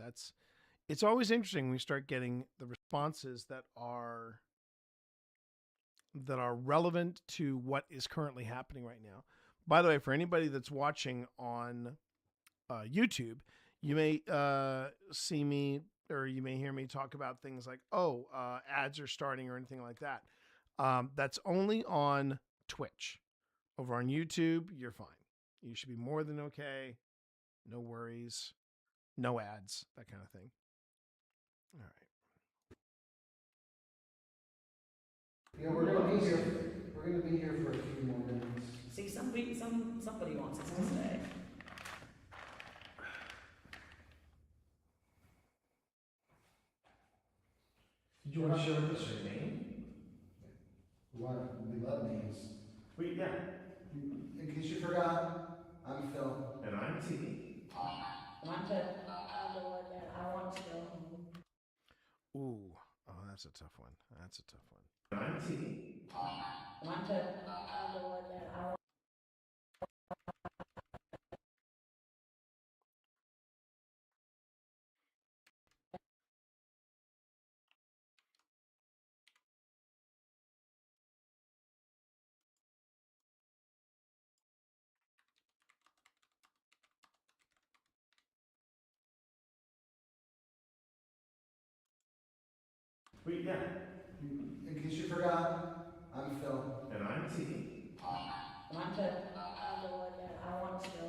Speaker 12: It's always interesting when we start getting the responses that are relevant to what is currently happening right now. By the way, for anybody that's watching on YouTube, you may see me or you may hear me talk about things like, ads are starting or anything like that. That's only on Twitch. Over on YouTube, you're fine. You should be more than okay. No worries. No ads, that kind of thing. All right.
Speaker 4: Yeah, we're gonna be here. We're gonna be here for a few more minutes.
Speaker 14: See, somebody wants us to stay.
Speaker 1: Did you want to share with us your name?
Speaker 4: We love names.
Speaker 1: Wait, yeah.
Speaker 4: In case you forgot, I'm Phil.
Speaker 1: And I'm T.
Speaker 14: And I'm Pip. I'm the one that I want to go home.
Speaker 12: Ooh, that's a tough one. That's a tough one.
Speaker 1: And I'm T.
Speaker 14: And I'm Pip. I'm the one that I want.
Speaker 1: Wait, yeah.
Speaker 4: In case you forgot, I'm Phil.
Speaker 1: And I'm T.
Speaker 14: And I'm Pip. I'm the one that I want to go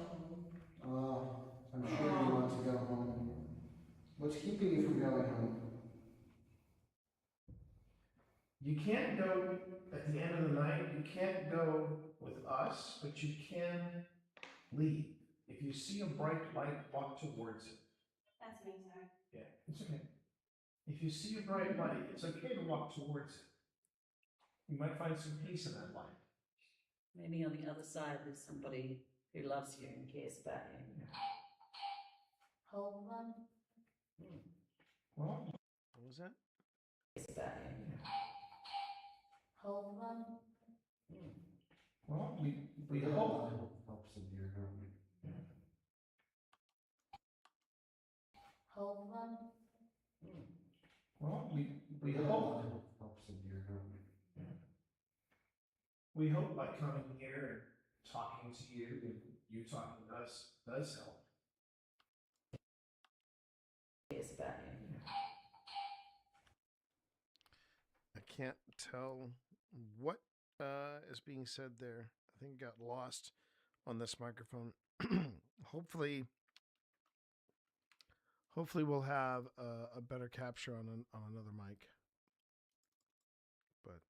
Speaker 14: home.
Speaker 4: I'm sure you want to go home. What's keeping you from going home?
Speaker 1: You can't go at the end of the night. You can't go with us, but you can leave. If you see a bright light, walk towards it.
Speaker 2: That's me, sorry.
Speaker 1: Yeah, it's okay. If you see a bright light, it's okay to walk towards it. You might find some peace in that light.
Speaker 14: Maybe on the other side there's somebody who loves you and cares about you.
Speaker 1: Yeah.
Speaker 14: Hold on.
Speaker 1: Well,
Speaker 12: What was that?
Speaker 14: Cares about you. Hold on.
Speaker 1: well, we
Speaker 4: Yeah,
Speaker 1: hope.
Speaker 4: helps if you're home.
Speaker 14: Hold on.
Speaker 1: Well, we
Speaker 4: Yeah,
Speaker 1: hope.
Speaker 4: helps if you're home.
Speaker 1: We hope by coming here and talking to you and you talking to us does help.
Speaker 14: Cares about you.
Speaker 12: I can't tell what is being said there. I think it got lost on this microphone. Hopefully we'll have a better capture on another mic. But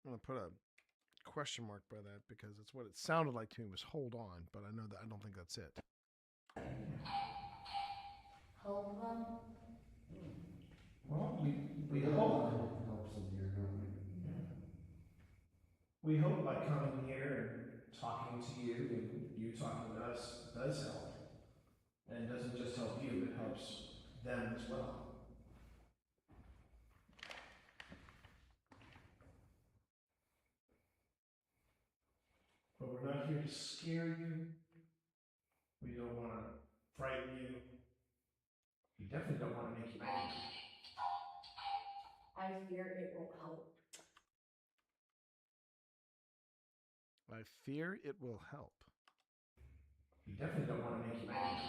Speaker 12: I'm gonna put a question mark by that because it's what it sounded like to me was hold on, but I know that I don't think that's it.
Speaker 14: Hold on.
Speaker 1: Well, we
Speaker 4: Yeah,
Speaker 1: hope.
Speaker 4: helps if you're home.
Speaker 1: We hope by coming here and talking to you and you talking to us does help. And it doesn't just help you, it helps them as well. But we're not here to scare you. We don't want to frighten you. We definitely don't want to make you angry.
Speaker 2: I fear it will help.
Speaker 12: I fear it will help.
Speaker 1: We definitely don't want to make you angry.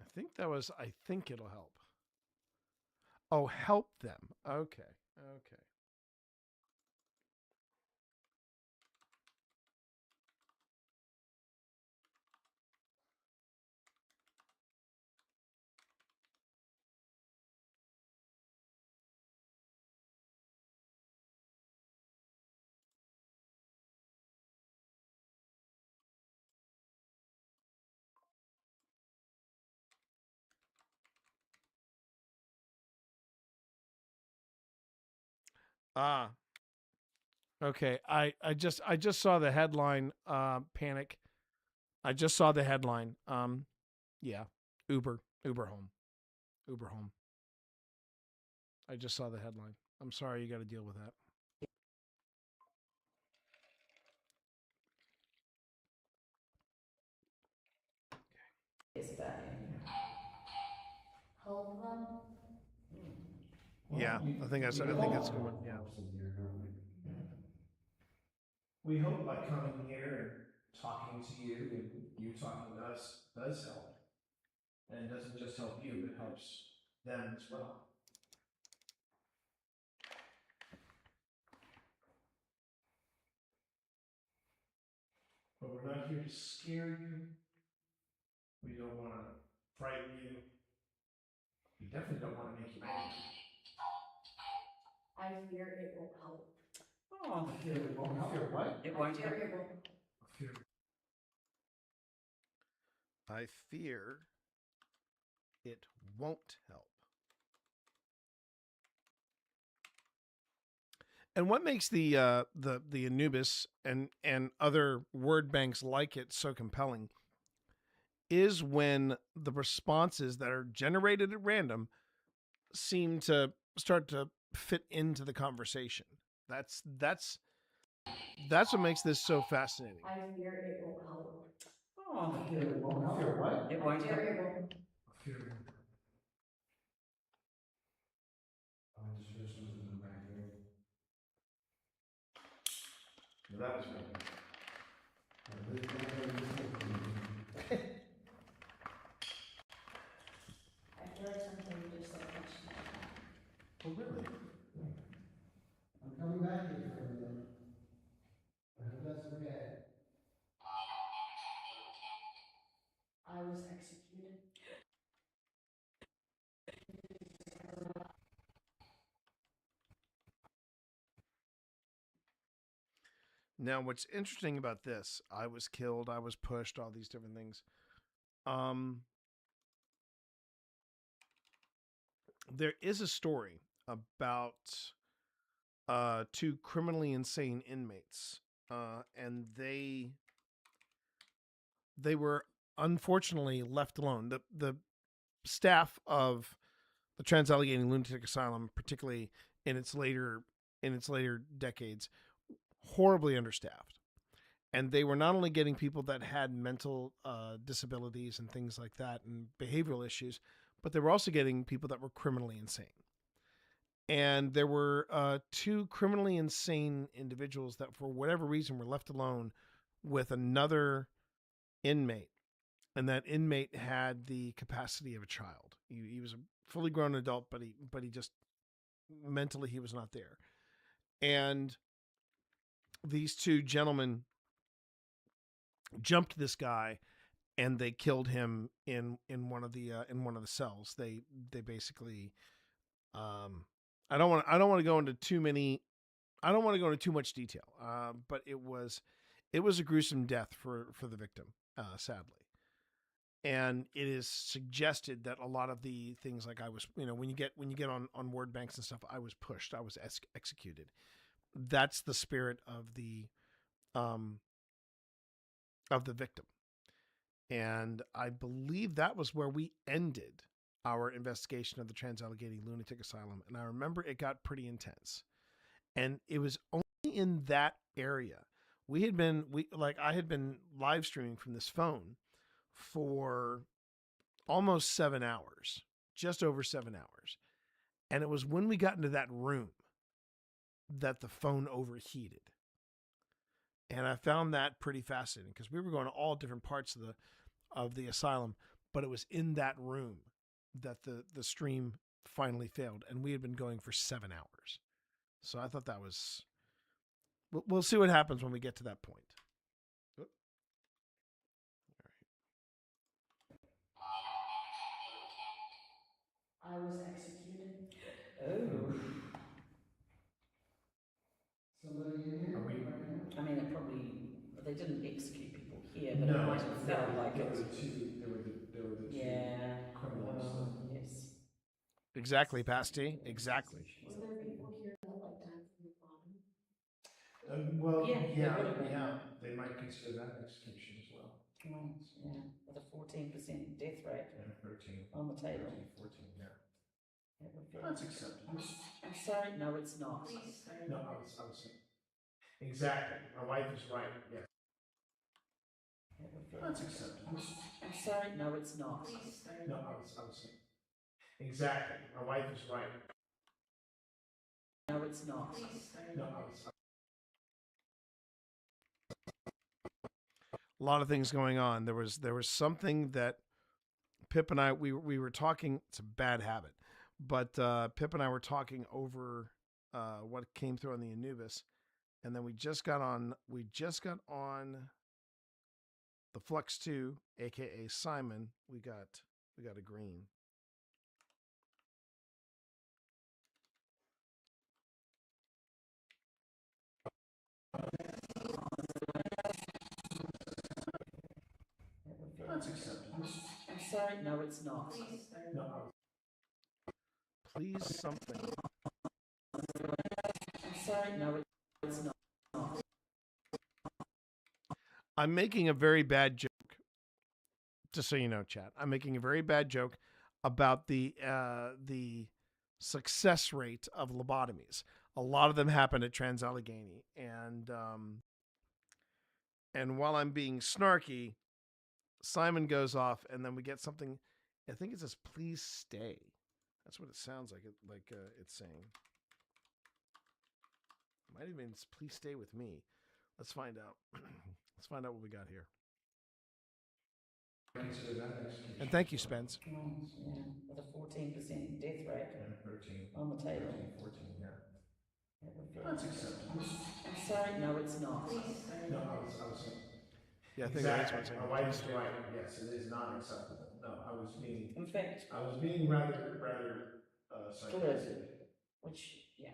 Speaker 12: I think that was I think it'll help. Oh, help them. Okay. Okay. Ah. Okay. I just saw the headline panic I just saw the headline. Yeah, Uber home. Uber home. I just saw the headline. I'm sorry you got to deal with that.
Speaker 14: It's about hold on.
Speaker 12: Yeah, I think that's going. Yeah.
Speaker 1: We hope by coming here and talking to you and you talking to us does help. And it doesn't just help you, it helps them as well. But we're not here to scare you. We don't want to frighten you. We definitely don't want to make you angry.
Speaker 7: I fear it will help.
Speaker 14: Oh,
Speaker 1: I fear it won't help. Fear what?
Speaker 14: it won't help.
Speaker 7: It will.
Speaker 1: Fear.
Speaker 12: I fear it won't help. And what makes the Anubis and other word banks like it so compelling is when the responses that are generated at random seem to start to fit into the conversation. That's what makes this so fascinating.
Speaker 7: I fear it will help.
Speaker 14: Oh,
Speaker 1: Fear it won't help. Fear what?
Speaker 14: it won't help.
Speaker 7: Fear it will.
Speaker 1: Fear it won't. Well, that was me.
Speaker 7: I feel like something just like touched my back.
Speaker 1: Oh, really?
Speaker 4: I'm coming back here for a minute. I hope that's okay.
Speaker 7: I was executed.
Speaker 12: Now, what's interesting about this, I was killed, I was pushed, all these different things. There is a story about two criminally insane inmates, and they were unfortunately left alone. The staff of the Trans-Allegheny Lunatic Asylum, particularly in its later decades, horribly understaffed. And they were not only getting people that had mental disabilities and things like that and behavioral issues, but they were also getting people that were criminally insane. And there were two criminally insane individuals that, for whatever reason, were left alone with another inmate. And that inmate had the capacity of a child. He was a fully grown adult, but he just mentally he was not there. And these two gentlemen jumped this guy and they killed him in one of the cells. They basically I don't want to go into too much detail. But it was a gruesome death for the victim, sadly. And it is suggested that a lot of the things, like I was, when you get on word banks and stuff, I was pushed, I was executed. That's the spirit of the victim. And I believe that was where we ended our investigation of the Trans-Allegheny Lunatic Asylum. And I remember it got pretty intense. And it was only in that area. I had been live streaming from this phone for almost 7 hours, just over 7 hours. And it was when we got into that room that the phone overheated. And I found that pretty fascinating because we were going to all different parts of the asylum, but it was in that room that the stream finally failed, and we had been going for 7 hours. So I thought that was. We'll see what happens when we get to that point.
Speaker 7: I was executed.
Speaker 14: Oh.
Speaker 4: Somebody in here?
Speaker 14: I mean, they didn't execute people here, but
Speaker 1: No,
Speaker 14: it might have felt like
Speaker 1: there
Speaker 14: it.
Speaker 1: were the two
Speaker 14: Yeah.
Speaker 1: criminals.
Speaker 14: Yes.
Speaker 12: Exactly, Pasty. Exactly.
Speaker 7: Was there people here that like died from the bottom?
Speaker 1: Well,
Speaker 14: Yeah,
Speaker 1: yeah,
Speaker 14: there would have been.
Speaker 1: yeah, they might consider that an execution as well.
Speaker 14: Well, yeah, with a 14% death rate
Speaker 1: Yeah, 13.
Speaker 14: on the table.
Speaker 1: 14, yeah.
Speaker 14: That would be.
Speaker 1: That's acceptable.
Speaker 14: I'm sorry, no, it's not.
Speaker 1: No, I was saying. Exactly. My wife is right. Yes.
Speaker 14: That would be.
Speaker 1: That's acceptable.
Speaker 14: I'm sorry, no, it's not.
Speaker 1: No, I was saying. Exactly. My wife is right.
Speaker 14: No, it's not.
Speaker 1: No, I was.
Speaker 12: A lot of things going on. There was something that Pip and I we were talking. It's a bad habit, but Pip and I were talking over what came through on the Anubis, and then we just got on the Flux 2, aka Simon. We got a green.
Speaker 1: That's acceptable.
Speaker 14: I'm sorry, no, it's not.
Speaker 1: No, I was.
Speaker 12: Please something.
Speaker 14: I'm sorry, no, it's not.
Speaker 12: I'm making a very bad joke. Just so you know, chat. I'm making a very bad joke about the success rate of lobotomies. A lot of them happen at Trans-Allegheny, and while I'm being snarky, Simon goes off, and then we get something. I think it says "Please stay." That's what it sounds like. It's saying. Might even mean "Please stay with me." Let's find out. Let's find out what we got here.
Speaker 1: Consider that an execution.
Speaker 12: And thank you, Spence.
Speaker 14: Well, yeah, with a 14% death rate
Speaker 1: Yeah, 13.
Speaker 14: on the table.
Speaker 1: 14, yeah.
Speaker 14: That would be.
Speaker 1: That's acceptable.
Speaker 14: I'm sorry, no, it's not.
Speaker 1: No, I was saying.
Speaker 12: Yeah, I think
Speaker 1: Exactly.
Speaker 12: that's what
Speaker 1: My wife is right. Yes, it is not acceptable. No, I was being rather sarcastic.
Speaker 14: Which, yeah.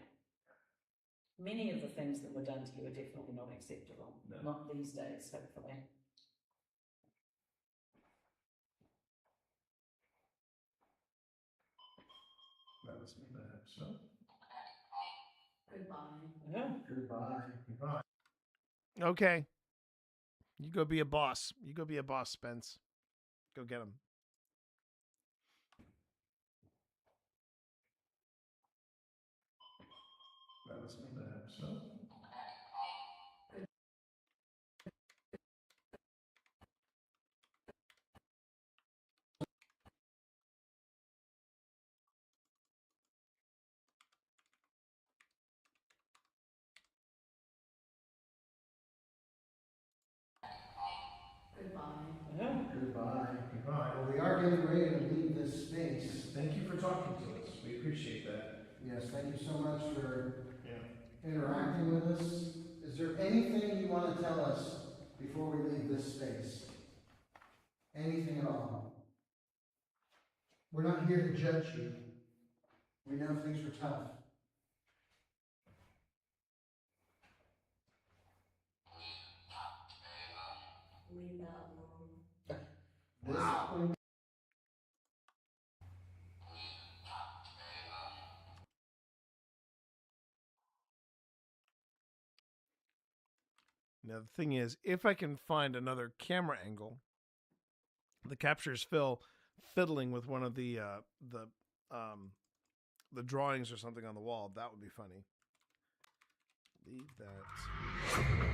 Speaker 14: Many of the things that were done to you are definitely not acceptable.
Speaker 1: No.
Speaker 14: Not these days, hopefully.
Speaker 1: That was bad. So.
Speaker 6: Goodbye.
Speaker 14: Yeah.
Speaker 1: Goodbye.
Speaker 12: Okay. You go be a boss. You go be a boss, Spence. Go get him.
Speaker 1: That was bad. So. Goodbye.
Speaker 4: Well, we are getting ready to leave this space.
Speaker 1: Thank you for talking to us. We appreciate that.
Speaker 4: Yes, thank you so much for
Speaker 1: Yeah.
Speaker 4: interacting with us. Is there anything you want to tell us before we leave this space? Anything at all? We're not here to judge you. We know things were tough.
Speaker 6: Leave that alone.
Speaker 4: This
Speaker 12: Now the thing is, if I can find another camera angle, the captures Phil fiddling with one of the drawings or something on the wall. That would be funny. Leave that.